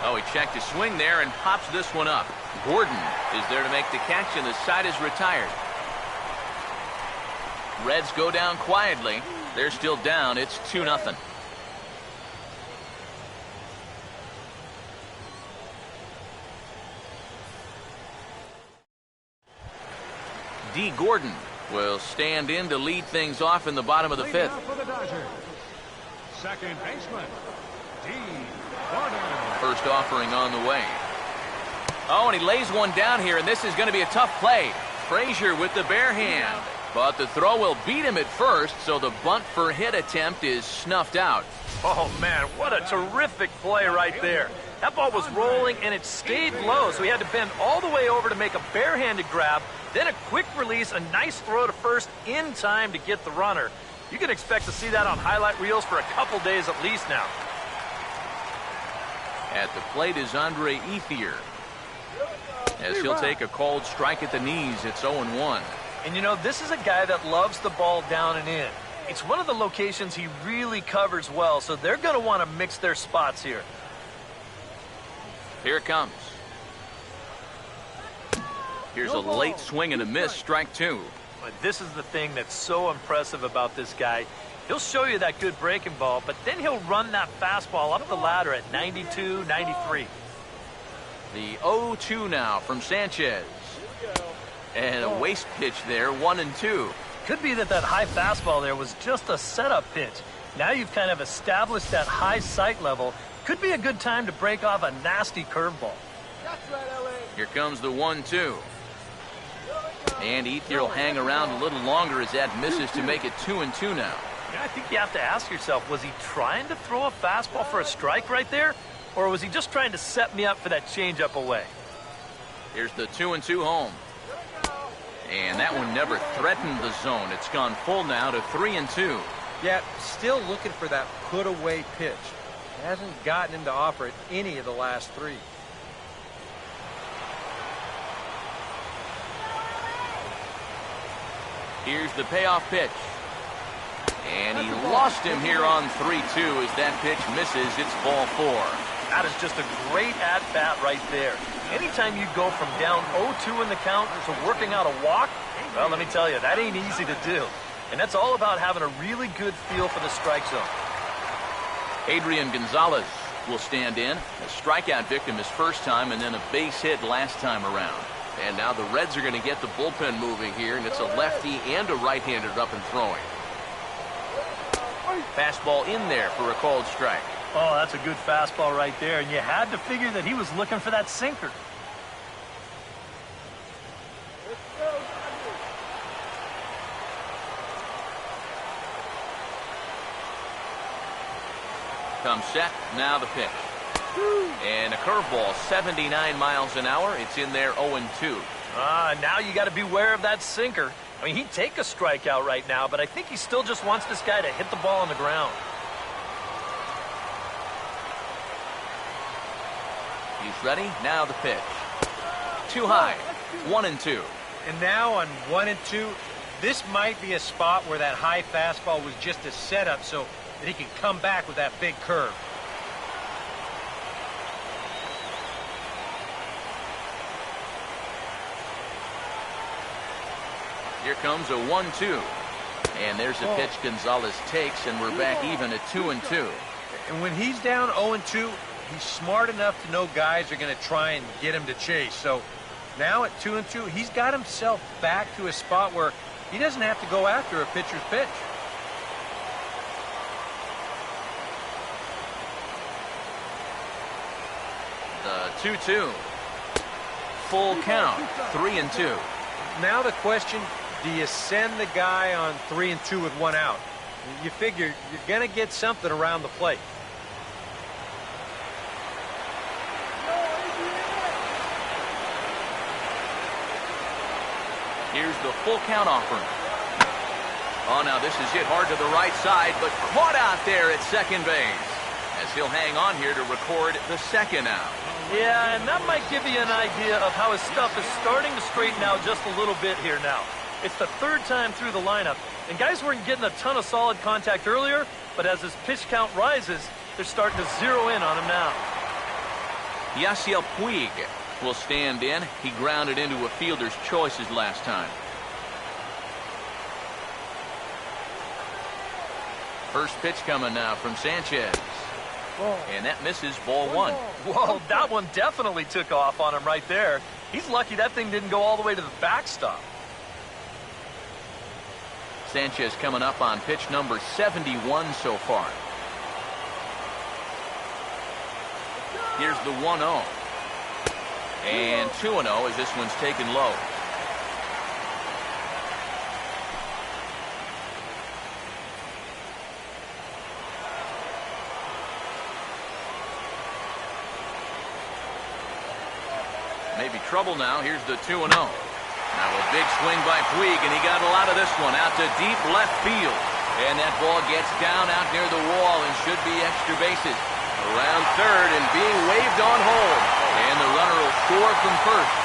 Oh, he checked his swing there and pops this one up. Gordon is there to make the catch, and the side is retired. Reds go down quietly. They're still down. It's 2-0. D. Gordon will stand in to lead things off in the bottom of the 5th. For the Dodgers, second baseman, D. Gordon. First offering on the way. Oh, and he lays one down here, and this is going to be a tough play. Frazier with the bare hand. But the throw will beat him at first, so the bunt for hit attempt is snuffed out. Oh, man, what a terrific play right there. That ball was rolling, and it stayed low, so he had to bend all the way over to make a barehanded grab, then a quick release, a nice throw to first in time to get the runner. You can expect to see that on highlight reels for a couple days at least now. At the plate is Andre Ethier, as he'll take a cold strike at the knees. It's 0-1. And you know, this is a guy that loves the ball down and in. It's one of the locations he really covers well, so they're going to want to mix their spots here. Here it comes. Here's a late swing and a miss, strike 2. But this is the thing that's so impressive about this guy. He'll show you that good breaking ball, but then he'll run that fastball up the ladder at 92, 93. The 0-2 now from Sanchez. And a waste pitch there, 1-2. Could be that high fastball there was just a setup pitch. Now you've kind of established that high sight level. Could be a good time to break off a nasty curveball. Here comes the 1-2. And Ethier will hang around a little longer as that misses to make it 2-2 now. Yeah, I think you have to ask yourself, was he trying to throw a fastball for a strike right there? Or was he just trying to set me up for that changeup away? Here's the 2-2 home. And that one never threatened the zone. It's gone full now to 3-2. Yeah, still looking for that put-away pitch. Hasn't gotten him to offer it any of the last 3. Here's the payoff pitch. And he lost him here on 3-2 as that pitch misses. It's ball 4. That is just a great at-bat right there. Anytime you go from down 0-2 in the count to working out a walk, well, let me tell you, that ain't easy to do. And that's all about having a really good feel for the strike zone. Adrian Gonzalez will stand in. A strikeout victim his first time, and then a base hit last time around. And now the Reds are going to get the bullpen moving here, and it's a lefty and a right-hander up and throwing. Fastball in there for a called strike. Oh, that's a good fastball right there, and you had to figure that he was looking for that sinker. Comes set, now the pitch. And a curveball, 79 miles an hour. It's in there 0-2. Now you got to beware of that sinker. I mean, he'd take a strikeout right now, but I think he still just wants this guy to hit the ball on the ground. He's ready. Now the pitch. Too high. 1-2. And now on 1-2, this might be a spot where that high fastball was just a setup so that he can come back with that big curve. Here comes a 1-2. And there's a pitch Gonzalez takes, and we're back even at 2-2. And when he's down 0-2, he's smart enough to know guys are going to try and get him to chase. So now at 2-2, he's got himself back to a spot where he doesn't have to go after a pitcher's pitch. The 2-2. Full count. 3-2. Now the question, do you send the guy on 3-2 with one out? You figure you're going to get something around the plate. Here's the full count offering. Oh, now this is hit hard to the right side, but caught out there at second base, as he'll hang on here to record the second out. Yeah, and that might give you an idea of how his stuff is starting to straighten out just a little bit here now. It's the third time through the lineup, and guys weren't getting a ton of solid contact earlier, but as his pitch count rises, they're starting to zero in on him now. Yasiel Puig will stand in. He grounded into a fielder's choices last time. First pitch coming now from Sanchez. And that misses ball one. Whoa, that one definitely took off on him right there. He's lucky that thing didn't go all the way to the backstop. Sanchez coming up on pitch number 71 so far. Here's the 1-0. And 2-0 as this one's taken low. Maybe trouble now. Here's the 2-0. Now a big swing by Puig, and he got a lot of this one out to deep left field. And that ball gets down out near the wall and should be extra bases. Around third and being waved on home. And the runner will score from first.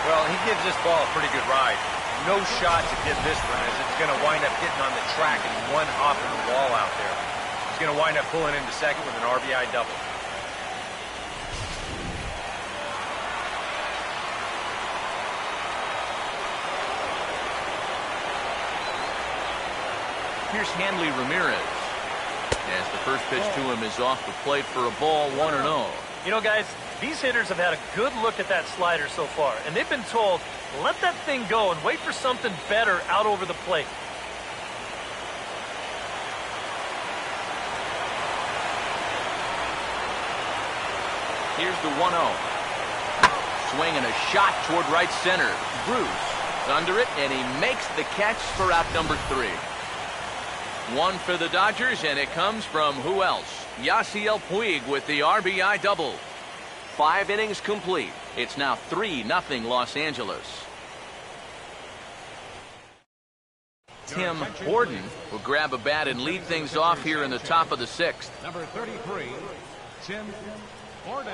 Well, he gives this ball a pretty good ride. No shot to get this one, as it's going to wind up getting on the track and one off of the wall out there. He's going to wind up pulling into second with an RBI double. Here's Hanley Ramirez, as the first pitch to him is off the plate for a ball, 1-0. You know, guys, these hitters have had a good look at that slider so far, and they've been told, let that thing go and wait for something better out over the plate. Here's the 1-0. Swing and a shot toward right center. Bruce under it, and he makes the catch for out number 3. One for the Dodgers, and it comes from who else? Yasiel Puig with the RBI double. 5 innings complete. It's now 3-0 Los Angeles. Tim Horton will grab a bat and lead things off here in the top of the 6th. Number 33, Tim Horton.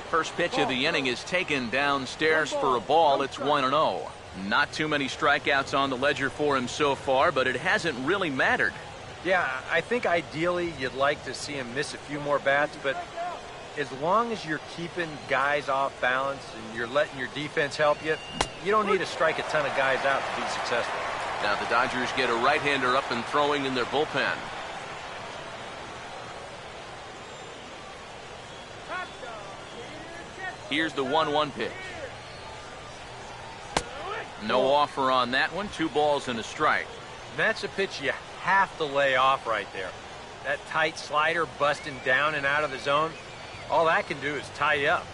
First pitch of the inning is taken downstairs for a ball. It's 1-0. Not too many strikeouts on the ledger for him so far, but it hasn't really mattered. Yeah, I think ideally you'd like to see him miss a few more bats, but as long as you're keeping guys off balance and you're letting your defense help you, you don't need to strike a ton of guys out to be successful. Now the Dodgers get a right-hander up and throwing in their bullpen. Here's the 1-1 pitch. No offer on that one. 2 balls and a strike. That's a pitch you have to lay off right there. That tight slider busting down and out of the zone, all that can do is tie you up.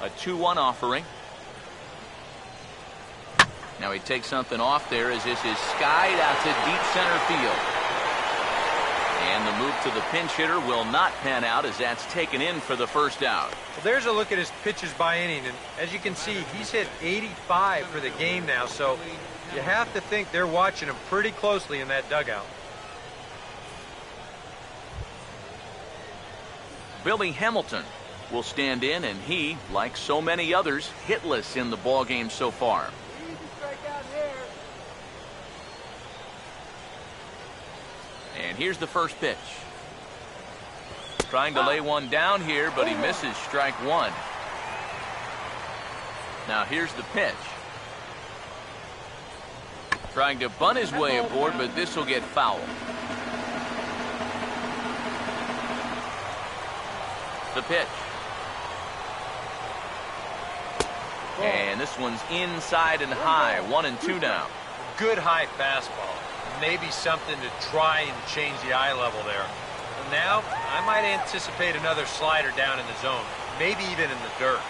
A 2-1 offering. Now he takes something off there as this is skied out to deep center field. And the move to the pinch hitter will not pan out as that's taken in for the first out. Well, there's a look at his pitches by inning, and as you can see, he's hit 85 for the game now, so you have to think they're watching him pretty closely in that dugout. Billy Hamilton will stand in, and he, like so many others, hitless in the ballgame so far. Easy strikeout here. And here's the first pitch. Trying to lay one down here, but he misses strike one. Now here's the pitch. Trying to bunt his way aboard, but this will get foul. The pitch. And this one's inside and high. 1-2 now. Good high fastball. Maybe something to try and change the eye level there. And now, I might anticipate another slider down in the zone. Maybe even in the dirt.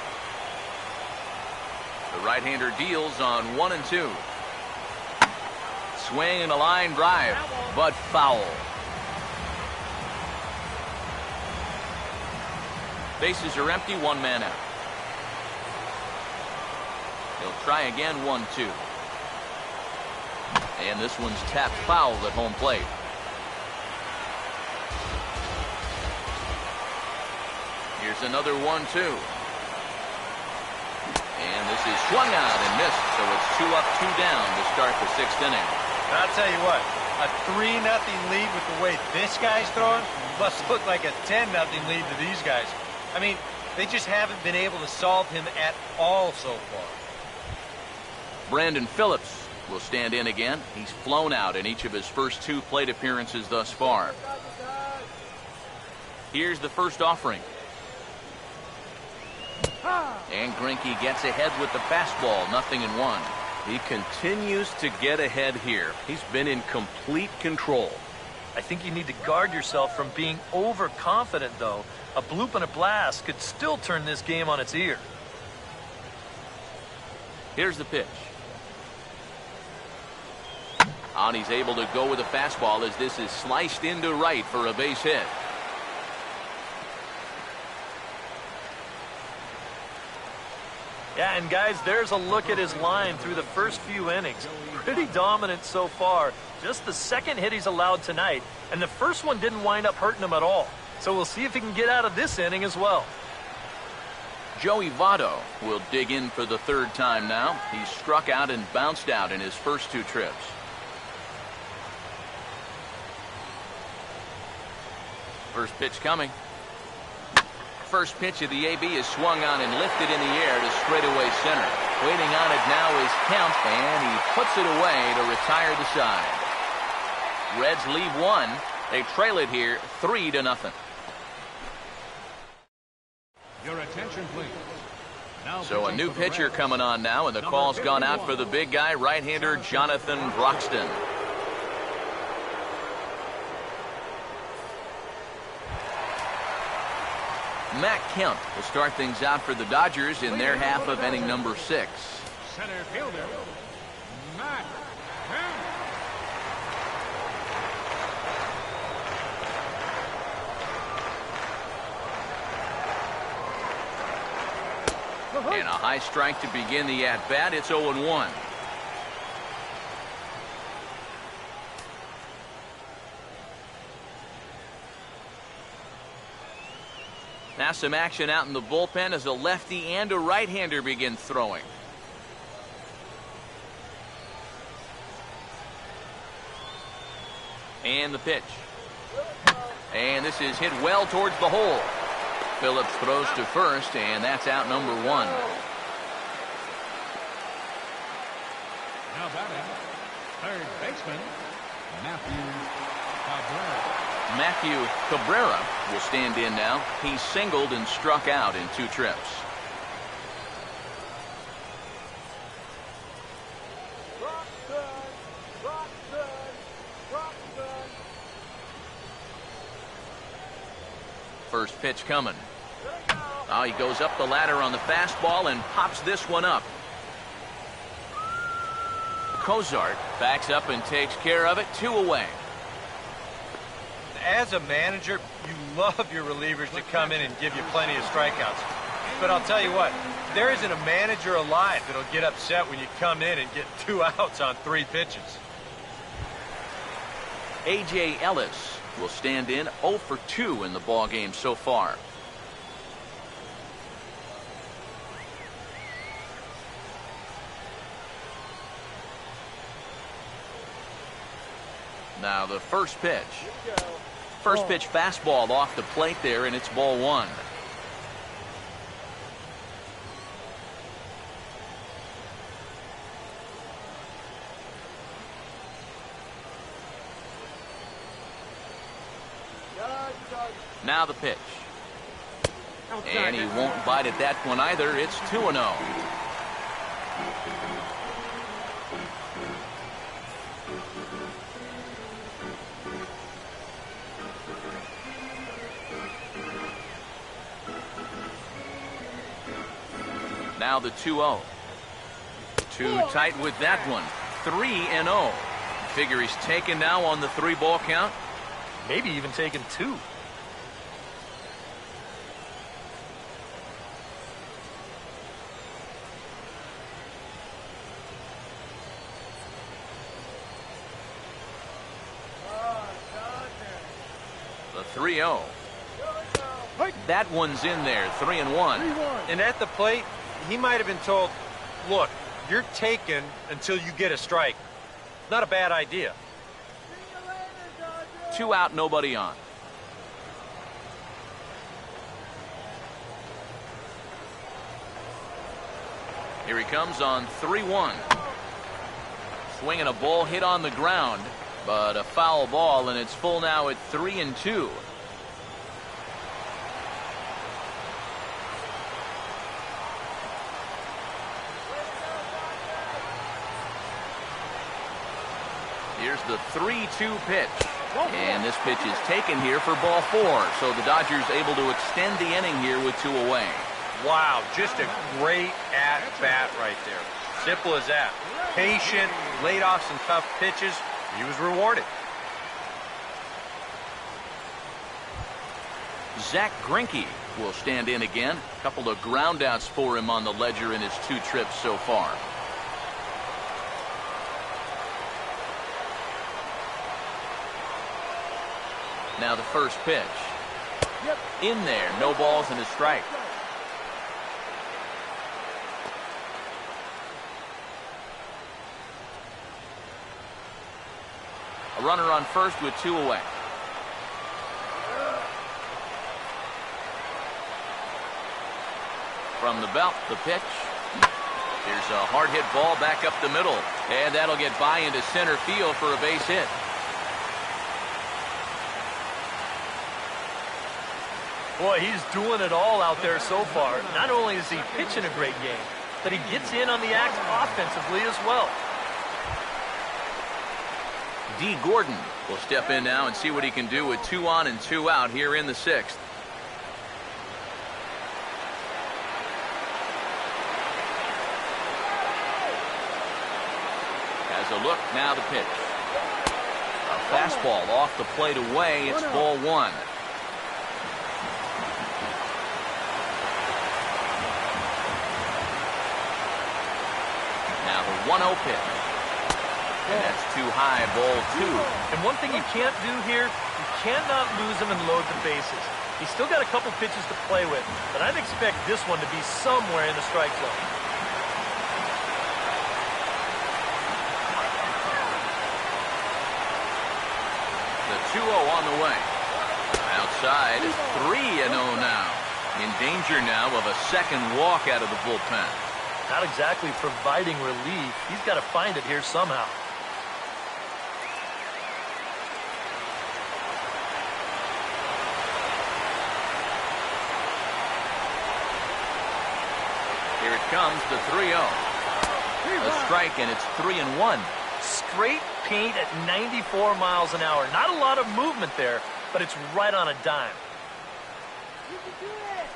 The right-hander deals on 1-2. Swing and a line drive, but foul. Bases are empty, one man out. He'll try again, 1-2. And this one's tapped foul at home plate. Here's another 1-2. And this is swung out and missed, so it's 2 up, 2 down to start the 6th inning. And I'll tell you what, a 3-0 lead with the way this guy's throwing must look like a 10-0 lead to these guys. I mean, they just haven't been able to solve him at all so far. Brandon Phillips will stand in again. He's flown out in each of his first 2 plate appearances thus far. Here's the first offering. And Greinke gets ahead with the fastball, 0-1. He continues to get ahead here. He's been in complete control. I think you need to guard yourself from being overconfident, though. A bloop and a blast could still turn this game on its ear. Here's the pitch. And he's able to go with a fastball as this is sliced into right for a base hit. Yeah, and guys, there's a look at his line through the first few innings. Pretty dominant so far. Just the second hit he's allowed tonight, and the first one didn't wind up hurting him at all. So we'll see if he can get out of this inning as well. Joey Votto will dig in for the 3rd time now. He's struck out and bounced out in his first 2 trips. First pitch coming. First pitch of the AB is swung on and lifted in the air to straightaway center. Waiting on it now is Kemp, and he puts it away to retire the side. Reds leave 1. They trail it here 3-0. Your attention, please. Now So a new pitcher coming on now, and the call's gone out for the big guy, right-hander Jonathan Broxton. Matt Kemp will start things out for the Dodgers in their half of inning number 6. center fielder, Matt Kemp. And a high strike to begin the at-bat. It's 0-1. Now some action out in the bullpen as a lefty and a right-hander begin throwing. And the pitch. And this is hit well towards the hole. Phillips throws to first, and that's out number 1. Now batting, third baseman, Matthew Cabrera. Matthew Cabrera will stand in now. He singled and struck out in 2 trips. First pitch coming. Oh, he goes up the ladder on the fastball and pops this one up. Cozart backs up and takes care of it. 2 away. as a manager, you love your relievers to come in and give you plenty of strikeouts. But I'll tell you what, there isn't a manager alive that'll get upset when you come in and get 2 outs on 3 pitches. A.J. Ellis will stand in 0 for 2 in the ball game so far. Now the first pitch. First pitch fastball off the plate there, and it's ball 1. Now the pitch. And he won't bite at that one either. It's 2-0. Now the 2-0. Too tight with that one. 3-0. Figure he's taken now on the 3-ball count. Maybe even taken 2. The 3-0. That one's in there, 3-1. And at the plate, he might have been told, look, you're taken until you get a strike. Not a bad idea. 2 out, nobody on. Here he comes on 3-1. Swinging a ball hit on the ground, but a foul ball, and it's full now at 3-2. Here's the 3-2 pitch. And this pitch is taken here for ball 4. So the Dodgers able to extend the inning here with 2 away. Wow, just a great at-bat right there. Simple as that. Patient, laid off some tough pitches. He was rewarded. Zach Greinke will stand in again. A couple of groundouts for him on the ledger in his 2 trips so far. Now the first pitch. In there, no balls and a strike. A runner on first with 2 away. From the belt, the pitch. Here's a hard hit ball back up the middle. And that'll get by into center field for a base hit. Boy, he's doing it all out there so far. Not only is he pitching a great game, but he gets in on the act offensively as well. D. Gordon will step in now and see what he can do with 2 on and 2 out here in the 6th. Has a look, now the pitch. A fastball off the plate away, it's ball 1. Now the 1-0 pitch. And that's too high, ball 2. And one thing you can't do here, you cannot lose him and load the bases. He's still got a couple pitches to play with, but I'd expect this one to be somewhere in the strike zone. The 2-0 on the way. Outside, 3-0 now. In danger now of a second walk out of the bullpen. Not exactly providing relief. He's got to find it here somehow. Here it comes, the 3-0. A strike, and it's 3-1. Straight paint at 94 miles an hour. Not a lot of movement there, but it's right on a dime. You can do it.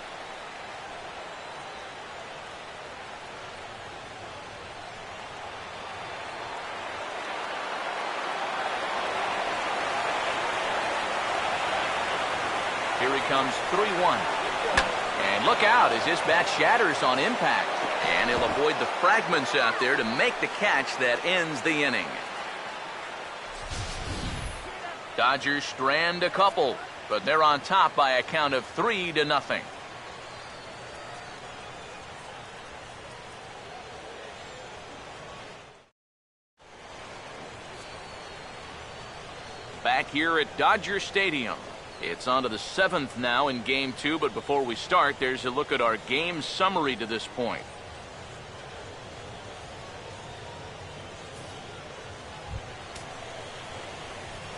becomes 3-1. And look out as this bat shatters on impact. And he'll avoid the fragments out there to make the catch that ends the inning. Dodgers strand a couple, but they're on top by a count of 3-0. Back here at Dodger Stadium. It's on to the 7th now in Game 2, but before we start, there's a look at our game summary to this point.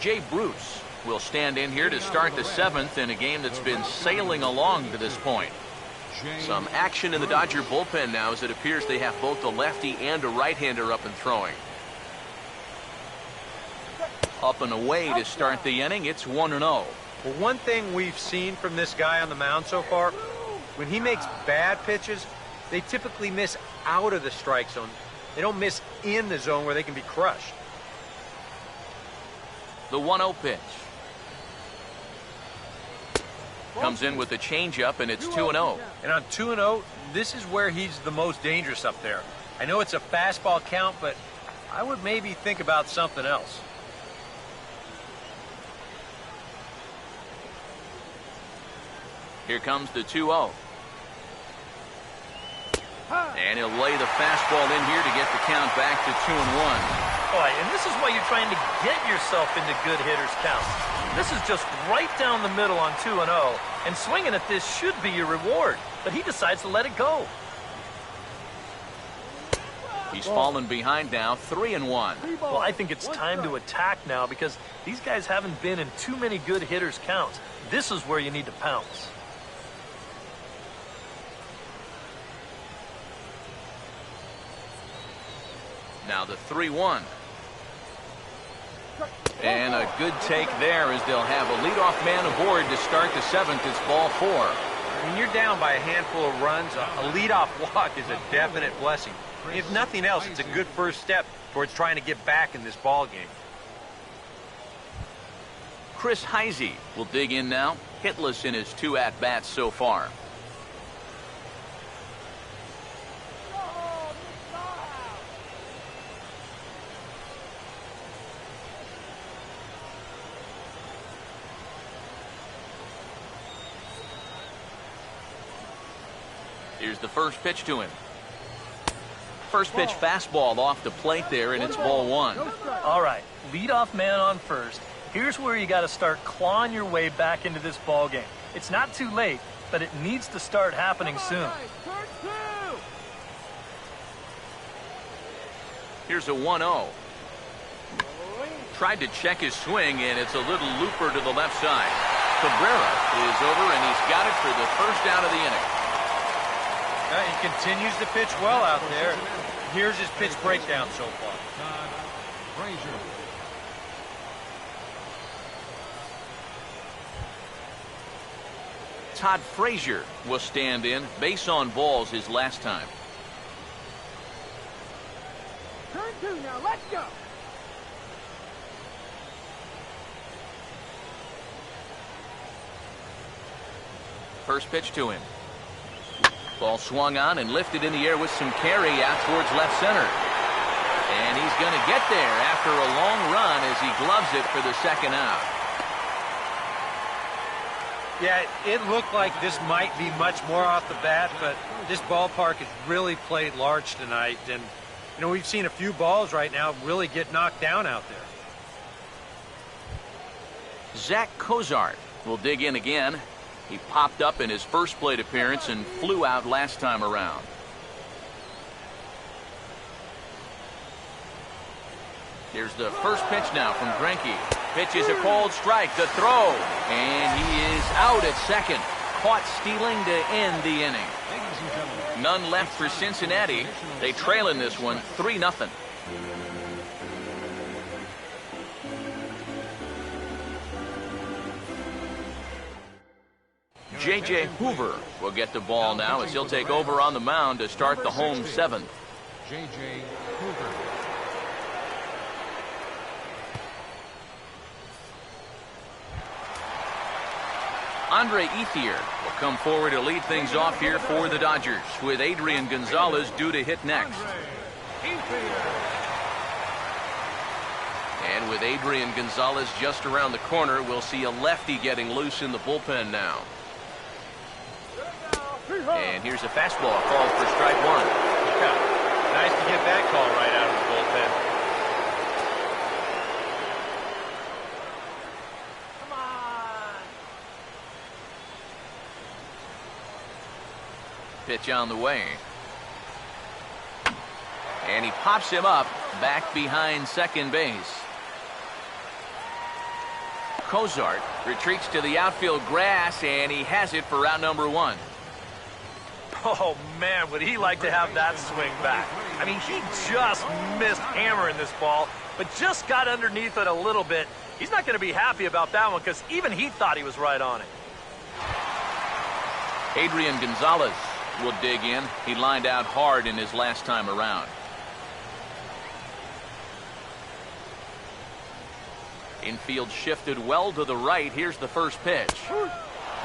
Jay Bruce will stand in here to start the 7th in a game that's been sailing along to this point. Some action in the Dodger bullpen now as it appears they have both a lefty and a right-hander up and throwing. Up and away to start the inning. It's 1-0. Well, one thing we've seen from this guy on the mound so far, when he makes bad pitches, they typically miss out of the strike zone. They don't miss in the zone where they can be crushed. The 1-0 pitch. Comes in with the changeup, and it's 2-0. And on 2-0, this is where he's the most dangerous up there. I know it's a fastball count, but I would maybe think about something else. Here comes the 2-0. And he'll lay the fastball in here to get the count back to 2-1. Boy, and this is why you're trying to get yourself into good hitters' counts. This is just right down the middle on 2-0, and swinging at this should be your reward, but he decides to let it go. He's fallen behind now, 3-1. Well, I think it's time to attack now because these guys haven't been in too many good hitters' counts. This is where you need to pounce. Now the 3-1. And a good take there as they'll have a leadoff man aboard to start the 7th. It's ball 4. When you're down by a handful of runs, a leadoff walk is a definite blessing. If nothing else, it's a good first step towards trying to get back in this ball game. Chris Heisey will dig in now, hitless in his 2 at-bats so far. Here's the first pitch to him. First pitch fastball off the plate there, and it's ball 1. All right, leadoff man on first. Here's where you got to start clawing your way back into this ball game. It's not too late, but it needs to start happening soon. Here's a 1-0. Tried to check his swing, and it's a little looper to the left side. Cabrera is over, and he's got it for the first out of the inning. He continues to pitch well out there. Here's his pitch breakdown so far. Todd Frazier will stand in. Base on balls his last time. Turn 2 now, let's go. First pitch to him. Ball swung on and lifted in the air with some carry out towards left center. And he's going to get there after a long run as he gloves it for the second out. Yeah, it looked like this might be much more off the bat, but this ballpark has really played large tonight. And, you know, we've seen a few balls right now really get knocked down out there. Zach Cozart will dig in again. He popped up in his first plate appearance and flew out last time around. Here's the first pitch now from Greinke. Pitch is a cold strike. The throw. And he is out at second. Caught stealing to end the inning. None left for Cincinnati. They trail in this one 3-0. J.J. Hoover will get the ball now as he'll take over on the mound to start the home 7th. J.J. Hoover. Andre Ethier will come forward to lead things off here for the Dodgers, with Adrian Gonzalez due to hit next. And with Adrian Gonzalez just around the corner, we'll see a lefty getting loose in the bullpen now. And here's a fastball called for strike one. Yeah, nice to get that call right out of the bullpen. Come on. Pitch on the way. And he pops him up back behind second base. Cozart retreats to the outfield grass, and he has it for route number one. Oh, man, would he like to have that swing back. I mean, he just missed hammering this ball, but just got underneath it a little bit. He's not going to be happy about that one because even he thought he was right on it. Adrian Gonzalez will dig in. He lined out hard in his last time around. Infield shifted well to the right. Here's the first pitch.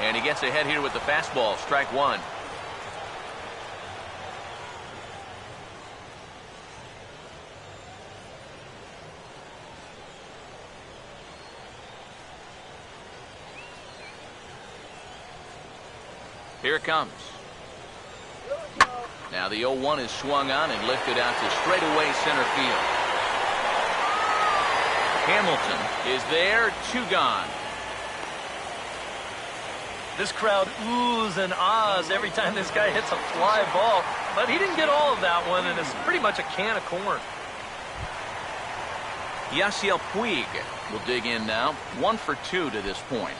And he gets ahead here with the fastball. Strike one. Here it comes. Now the 0-1 is swung on and lifted out to straightaway center field. Hamilton is there, 2 gone. This crowd oohs and ahs every time this guy hits a fly ball, but he didn't get all of that one, and it's pretty much a can of corn. Yasiel Puig will dig in now, 1 for 2 to this point.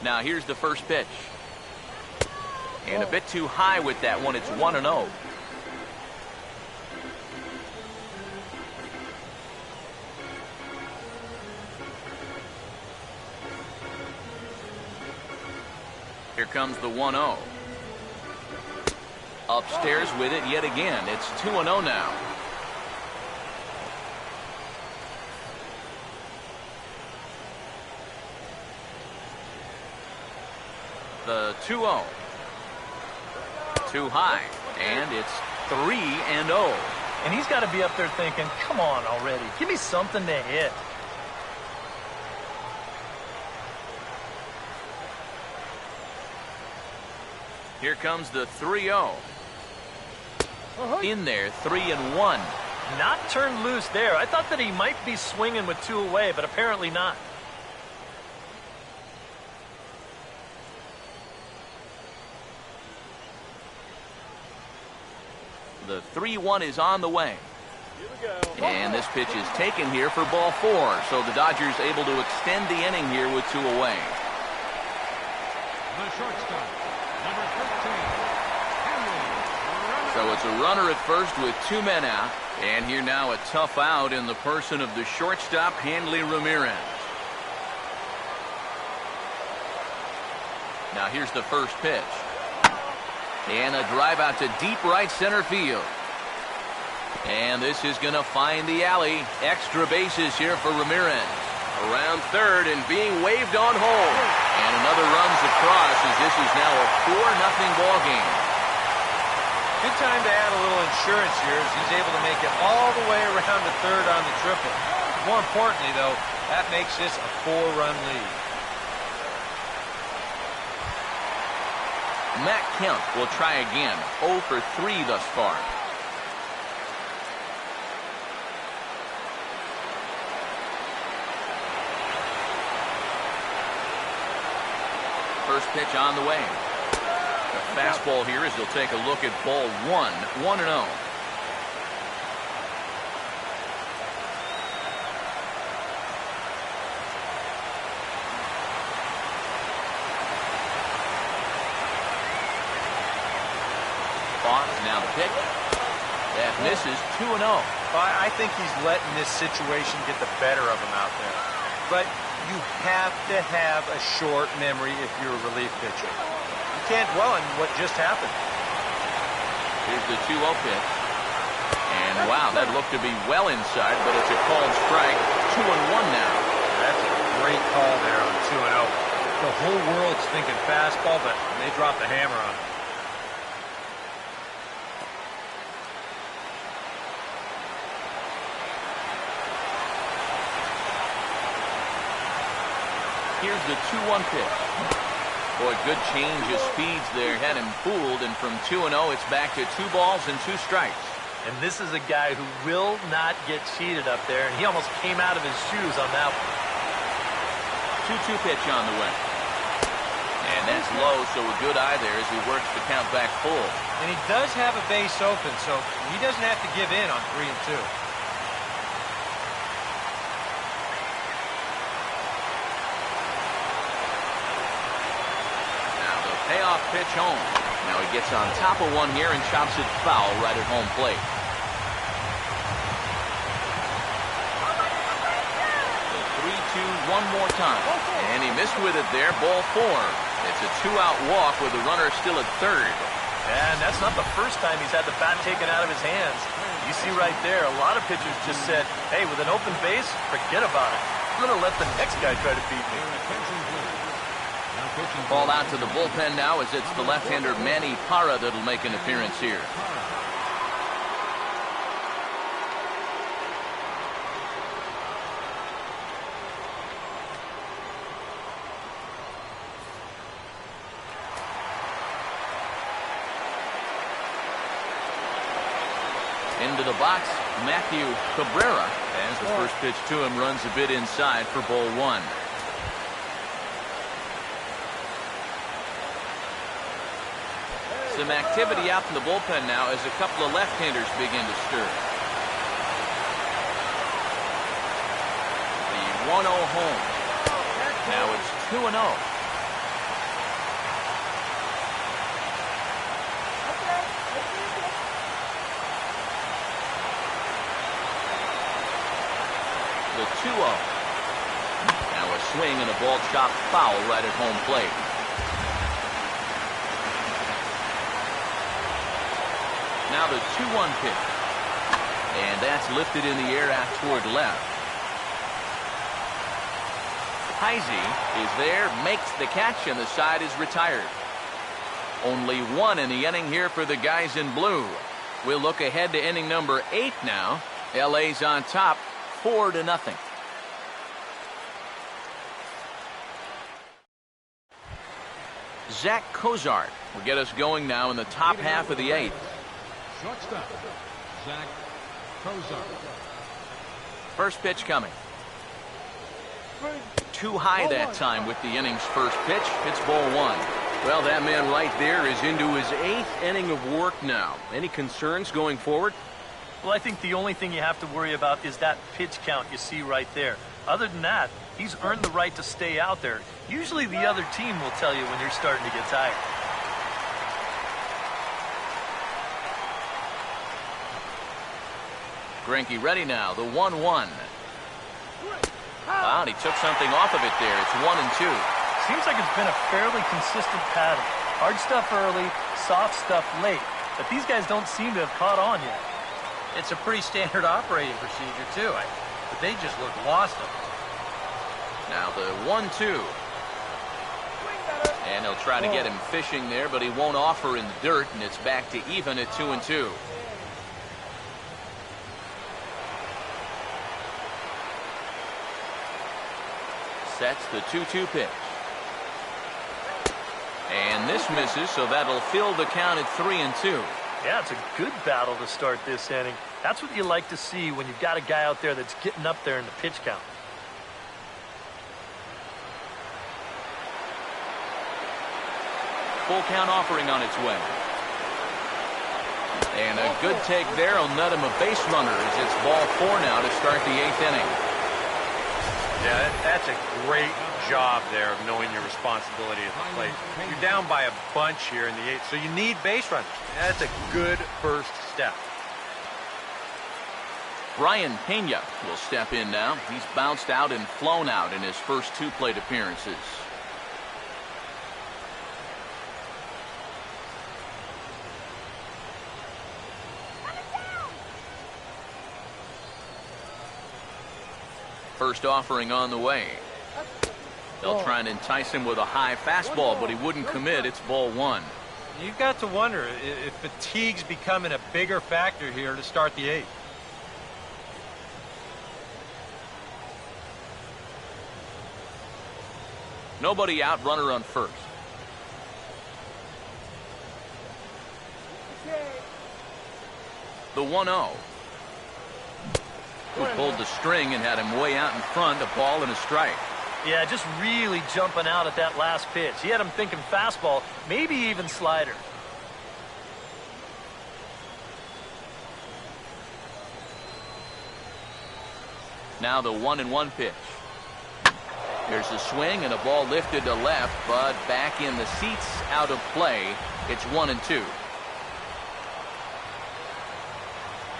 Now here's the first pitch. And a bit too high with that one. It's 1-0. Here comes the 1-0. Upstairs with it yet again. It's 2-0 now. The 2-0. Too high. And it's 3-0. And he's got to be up there thinking, come on already. Give me something to hit. Here comes the 3-0. In there, 3-1. Not turned loose there. I thought that he might be swinging with 2 away, but apparently not. The 3-1 is on the way. And this pitch is taken here for ball 4. So the Dodgers able to extend the inning here with 2 away. The shortstop, number 13, Henry. So it's a runner at first with 2 men out. And here now a tough out in the person of the shortstop, Hanley Ramirez. Now here's the first pitch. And a drive out to deep right center field. And this is going to find the alley. Extra bases here for Ramirez. Around third and being waved on home. And another runs across as this is now a 4-0 ball game. Good time to add a little insurance here as he's able to make it all the way around to third on the triple. More importantly, though, that makes this a 4-run lead. Matt Kemp will try again. 0 for 3 thus far. First pitch on the way. The fastball here as he'll take a look at ball 1. 1-0. Now the pitch. That misses. 2-0. I think he's letting this situation get the better of him out there. But you have to have a short memory if you're a relief pitcher. You can't dwell on what just happened. Here's the 2-0 pitch. And And wow, that looked to be well inside, but it's a called strike. 2-1 now. That's a great call there on 2-0. The whole world's thinking fastball, but they dropped the hammer on it. Here's the 2-1 pitch. Boy, good change of speeds there. Had him fooled, and from 2-0, it's back to 2 balls and 2 strikes. And this is a guy who will not get cheated up there, and he almost came out of his shoes on that one. 2-2 pitch on the way. And that's low, so a good eye there as he works the count back full. And he does have a base open, so he doesn't have to give in on 3-2. Payoff pitch home. Now he gets on top of one here and chops it foul right at home plate. The 3-2 one more time. And he missed with it there. Ball 4. It's a 2-out walk with the runner still at third. And that's not the first time he's had the bat taken out of his hands. You see right there, a lot of pitchers just said, hey, with an open base, forget about it. I'm going to let the next guy try to beat me. Ball out to the bullpen now as it's the left-hander Manny Parra that'll make an appearance here. Into the box, Matthew Cabrera, as the first pitch to him runs a bit inside for ball 1. Some activity out in the bullpen now as a couple of left-handers begin to stir. The 1-0 home. Now it's 2-0. The 2-0. Now a swing and a ball chopped foul right at home plate. Now the 2-1 pitch. And that's lifted in the air out toward left. Heisey is there, makes the catch, and the side is retired. Only 1 in the inning here for the guys in blue. We'll look ahead to inning number 8 now. LA's on top, 4-0. Zach Cozart will get us going now in the top half of the 8th. Shortstop, Zach Cozart. First pitch coming. Too high that time with the inning's first pitch. It's ball 1. Well, that man right there is into his 8th inning of work now. Any concerns going forward? Well, I think the only thing you have to worry about is that pitch count you see right there. Other than that, he's earned the right to stay out there. Usually the other team will tell you when you're starting to get tired. Greinke ready now, the 1-1. Wow, and he took something off of it there. It's 1-2. Seems like it's been a fairly consistent pattern. Hard stuff early, soft stuff late. But these guys don't seem to have caught on yet. It's a pretty standard operating procedure, too. But they just look lost of it. Now the 1-2. And he'll try to get him fishing there, but he won't offer in the dirt, and it's back to even at 2-2. Sets the 2-2 pitch. And this misses, so that'll fill the count at 3-2. Yeah, it's a good battle to start this inning. That's what you like to see when you've got a guy out there that's getting up there in the pitch count. Full count offering on its way. And a good take there will nut him a base runner as it's ball 4 now to start the 8th inning. Yeah, that's a great job there of knowing your responsibility at the plate. You're down by a bunch here in the 8th, so you need base runners. That's a good first step. Brian Pena will step in now. He's bounced out and flown out in his first 2 plate appearances. First offering on the way. They'll try and entice him with a high fastball, but he wouldn't commit. It's ball one. You've got to wonder if fatigue's becoming a bigger factor here to start the eighth. Nobody out, runner on first. The 1-0. Who pulled the string and had him way out in front, a ball and a strike. Yeah, just really jumping out at that last pitch. He had him thinking fastball, maybe even slider. Now the 1-1 pitch. There's a swing and a ball lifted to left, but back in the seats, out of play. It's 1-2.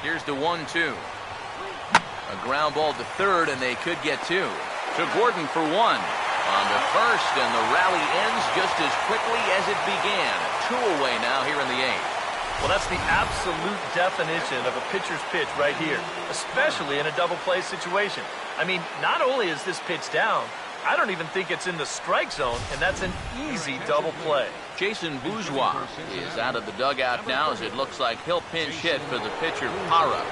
Here's the 1-2. A ground ball to third, and they could get two. To Gordon for one. On to first, and the rally ends just as quickly as it began. Two away now here in the eighth. Well, that's the absolute definition of a pitcher's pitch right here, especially in a double play situation. I mean, not only is this pitch down, I don't even think it's in the strike zone, and that's an easy double play. Jason Bourgeois is out of the dugout now as it looks like he'll pinch hit for the pitcher, Parra.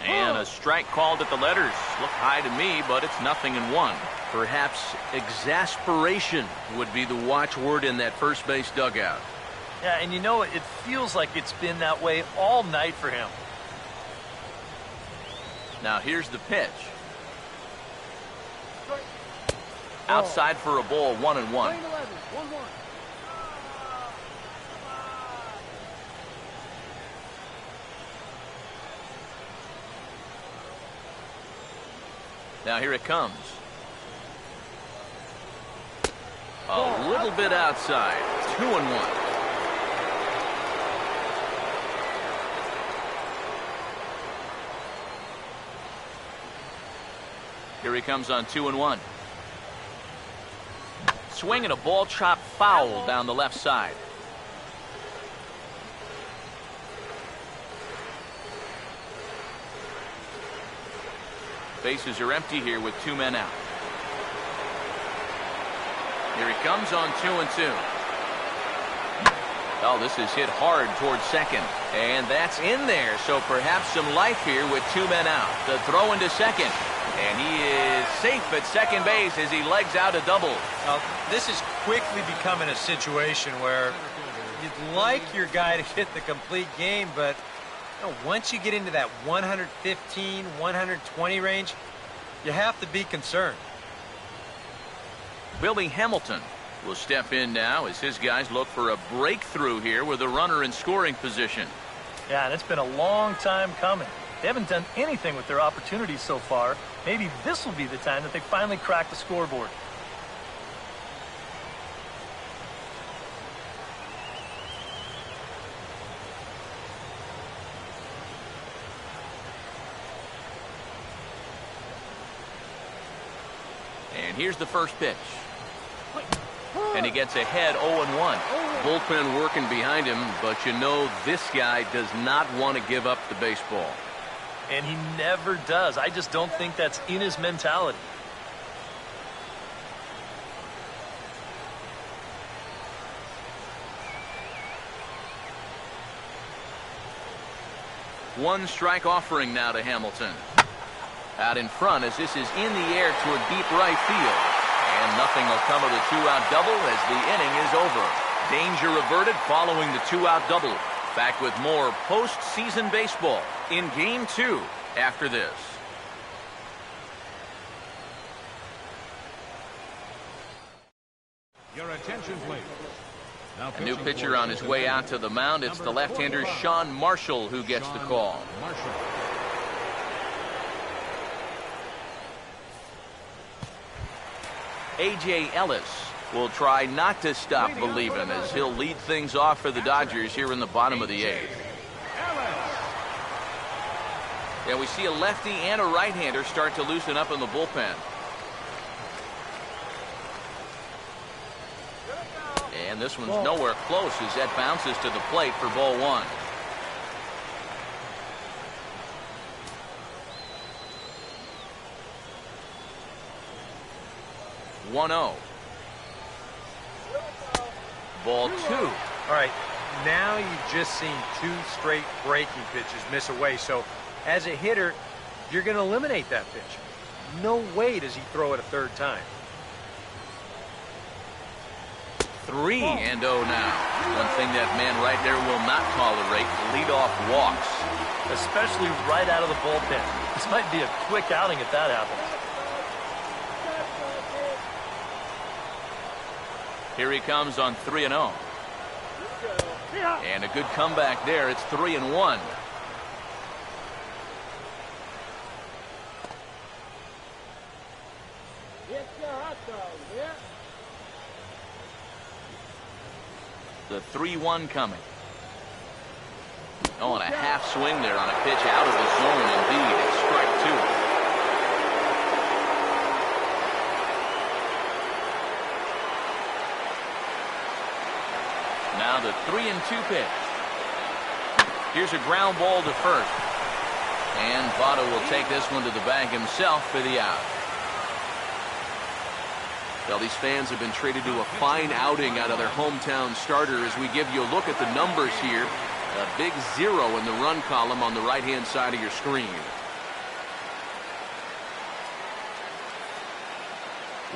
And a strike called at the letters. Looked high to me, but it's 0-1. Perhaps exasperation would be the watchword in that first base dugout. Yeah, and you know, it feels like it's been that way all night for him. Now here's the pitch. Outside for a ball, 1-1. Now here it comes. A little bit outside. 2-1. Here he comes on 2-1. Swing and a ball chopped foul down the left side. Bases are empty here with two men out. Here he comes on 2-2. Oh, this is hit hard towards second. And that's in there, so perhaps some life here with two men out. The throw into second. And he is safe at second base as he legs out a double. Now, this is quickly becoming a situation where you'd like your guy to hit the complete game, but you know, once you get into that 115, 120 range, you have to be concerned. Billy Hamilton will step in now as his guys look for a breakthrough here with a runner in scoring position. Yeah, and it's been a long time coming. They haven't done anything with their opportunities so far. Maybe this will be the time that they finally crack the scoreboard. And here's the first pitch. And he gets ahead 0-1. Bullpen working behind him, but you know this guy does not want to give up the baseball. And he never does. I just don't think that's in his mentality. One strike offering now to Hamilton. Out in front as this is in the air toward deep right field. And nothing will come of the two-out double as the inning is over. Danger averted following the two-out double. Back with more postseason baseball in Game 2 after this. Your attention, please. Now A new pitching pitcher for on his way out to the mound. It's the left-hander Sean Marshall who gets the call. Marshall. A.J. Ellis will try not to stop believing as he'll lead things off for the Dodgers here in the bottom of the eighth. Yeah, we see a lefty and a right-hander start to loosen up in the bullpen. And this one's nowhere close as that bounces to the plate for ball one. One-oh. Ball two. All right, now you've just seen 2 straight breaking pitches miss away. So as a hitter, you're going to eliminate that pitch. No way does he throw it a third time. 3-0 now. One thing that man right there will not tolerate, leadoff walks. Especially right out of the bullpen. This might be a quick outing if that happens. Here he comes on 3-0. And a good comeback there. It's 3-1. The 3-1 coming. Oh, and a half swing there on a pitch out of the zone indeed. It's strike two. Now the 3-2 pitch. Here's a ground ball to first. And Votto will take this one to the bag himself for the out. Well, these fans have been treated to a fine outing out of their hometown starter as we give you a look at the numbers here. A big 0 in the run column on the right-hand side of your screen.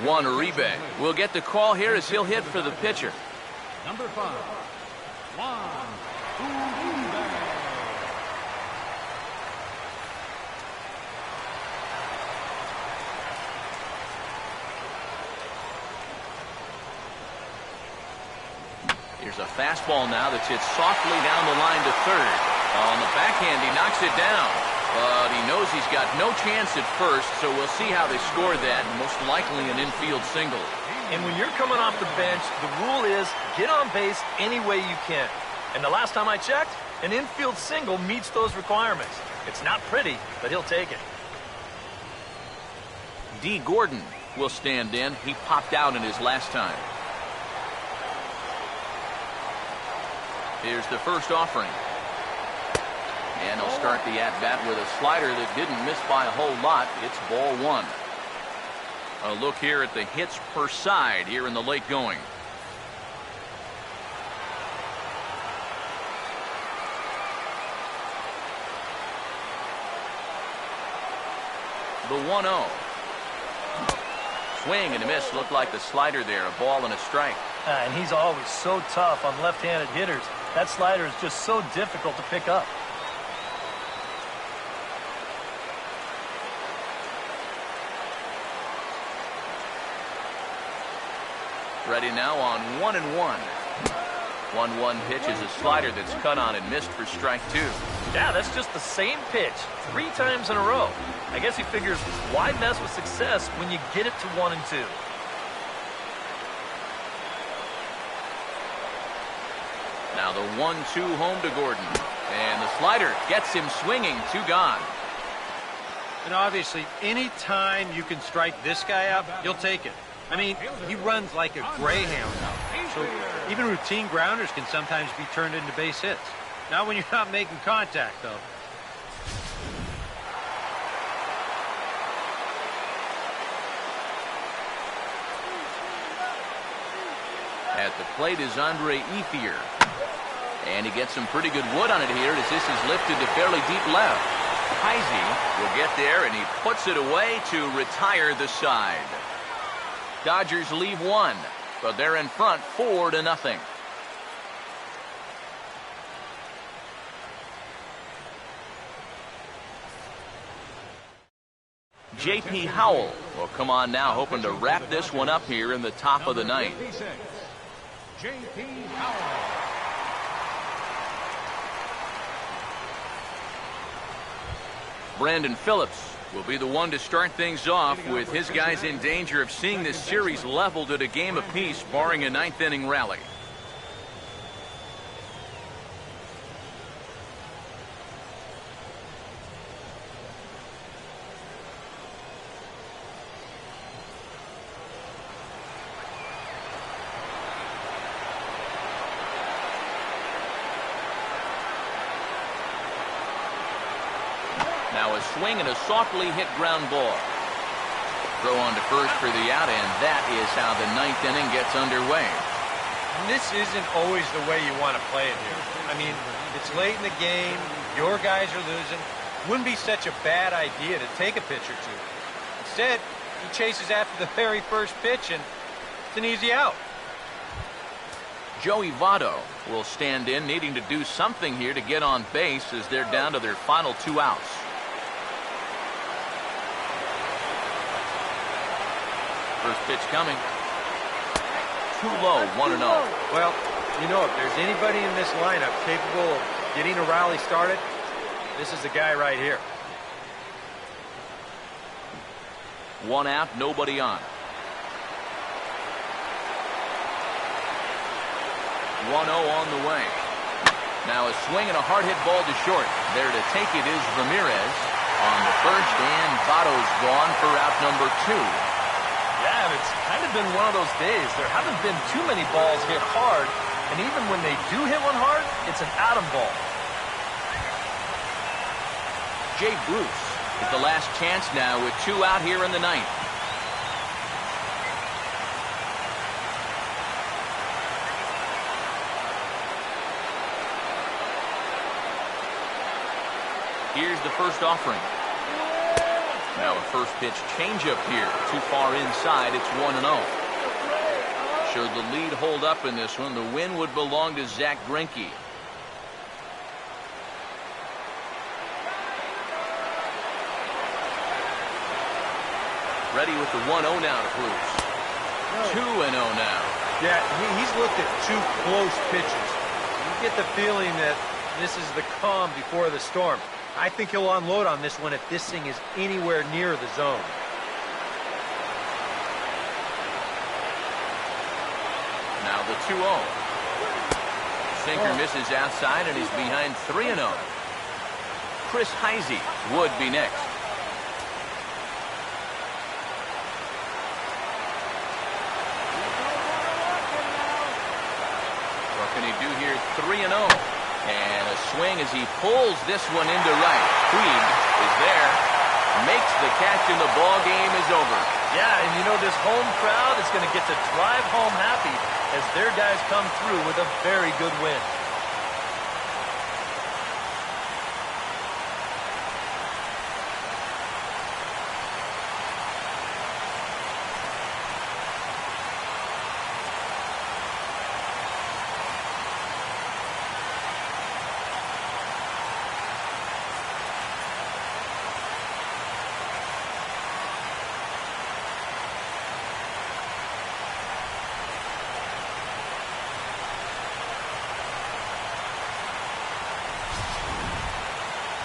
Juan Uribe will get the call here as he'll hit for the pitcher. Number 5, Juan Uribe. Here's a fastball now that's hit softly down the line to third. On the backhand, he knocks it down. But he knows he's got no chance at first, so we'll see how they score that. Most likely an infield single. And when you're coming off the bench, the rule is get on base any way you can. And the last time I checked, an infield single meets those requirements. It's not pretty, but he'll take it. D. Gordon will stand in. He popped out in his last time. Here's the first offering. And he'll start the at-bat with a slider that didn't miss by a whole lot. It's ball one. A look here at the hits per side here in the late going. The 1-0. Swing and a miss. Looked like the slider there. A ball and a strike. And he's always so tough on left-handed hitters. That slider is just so difficult to pick up. Ready now on 1-1. 1-1 pitch is a slider that's cut on and missed for strike two. Yeah, that's just the same pitch 3 times in a row. I guess he figures why mess with success when you get it to 1 and 2. Now the 1-2 home to Gordon. And the slider gets him swinging. 2 gone. And obviously, any time you can strike this guy out, you'll take it. I mean, he runs like a greyhound out. So even routine grounders can sometimes be turned into base hits. Not when you're not making contact, though. At the plate is Andre Ethier. And he gets some pretty good wood on it here as this is lifted to fairly deep left. Heisey will get there, and he puts it away to retire the side. Dodgers leave 1, but they're in front 4-0. J.P. Howell will come on now, hoping to wrap this one up here in the top of the ninth. J.P. Howell. Brandon Phillips will be the one to start things off with his guys in danger of seeing this series leveled at a game apiece, barring a 9th inning rally. Now a swing and a softly hit ground ball. Throw on to first for the out, and that is how the ninth inning gets underway. And this isn't always the way you want to play it here. I mean, it's late in the game. Your guys are losing. Wouldn't be such a bad idea to take a pitch or two. Instead, he chases after the very first pitch, and it's an easy out. Joey Votto will stand in, needing to do something here to get on base as they're down to their final 2 outs. First pitch coming. Too low, 1-0. Well, you know, if there's anybody in this lineup capable of getting a rally started, this is the guy right here. 1 out, nobody on. 1-0 on the way. Now a swing and a hard hit ball to short. There to take it is Ramirez on the first, and Votto's gone for out number 2. Yeah, it's kind of been one of those days. There haven't been too many balls hit hard, and even when they do hit one hard, it's an atom ball. Jay Bruce with the last chance now with 2 out here in the ninth. Here's the first offering. Now a first pitch changeup here. Too far inside. It's 1-0. Should the lead hold up in this one, the win would belong to Zach Greinke. Ready with the 1-0 now to Bruce. 2-0 now. Yeah, he's looked at 2 close pitches. You get the feeling that this is the calm before the storm. I think he'll unload on this one if this thing is anywhere near the zone. Now the 2-0. Sinker misses outside, and he's behind 3-0. Chris Heisey would be next. What can he do here? 3-0. And a swing as he pulls this one into right. Puig is there, makes the catch, and the ball game is over. Yeah, and you know this home crowd is going to get to drive home happy as their guys come through with a very good win.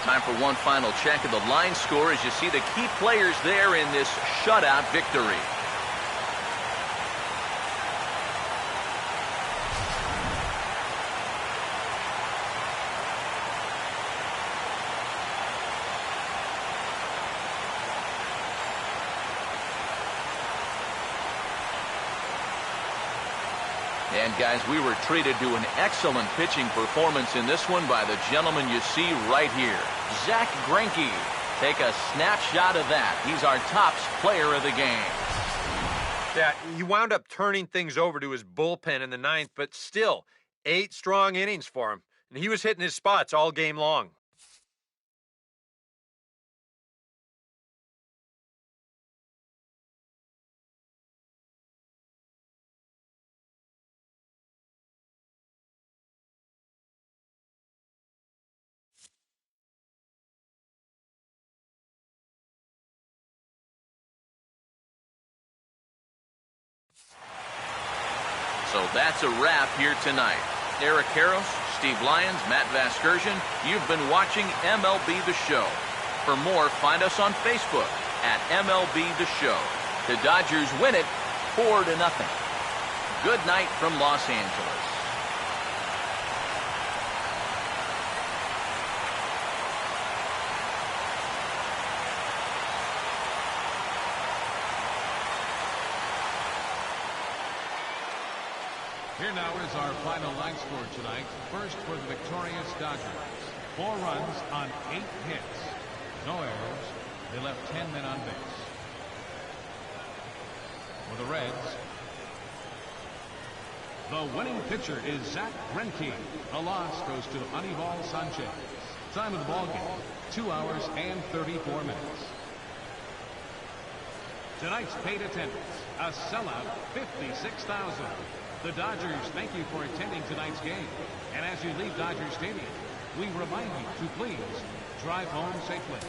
Time for one final check of the line score as you see the key players there in this shutout victory. And guys, we were treated to an excellent pitching performance in this one by the gentleman you see right here, Zach Greinke. Take a snapshot of that. He's our tops player of the game. Yeah, he wound up turning things over to his bullpen in the ninth, but still, 8 strong innings for him. And he was hitting his spots all game long. So that's a wrap here tonight. Eric Karros, Steve Lyons, Matt Vasgersian, you've been watching MLB The Show. For more, find us on Facebook at MLB The Show. The Dodgers win it 4-0. Good night from Los Angeles. Here now is our final line score tonight. First for the victorious Dodgers. 4 runs on 8 hits. No errors. They left 10 men on base. For the Reds, the winning pitcher is Zach Greinke. The loss goes to Anibal Sanchez. Time of the ball game, 2 hours and 34 minutes. Tonight's paid attendance, a sellout 56,000. The Dodgers thank you for attending tonight's game. And as you leave Dodger Stadium, we remind you to please drive home safely.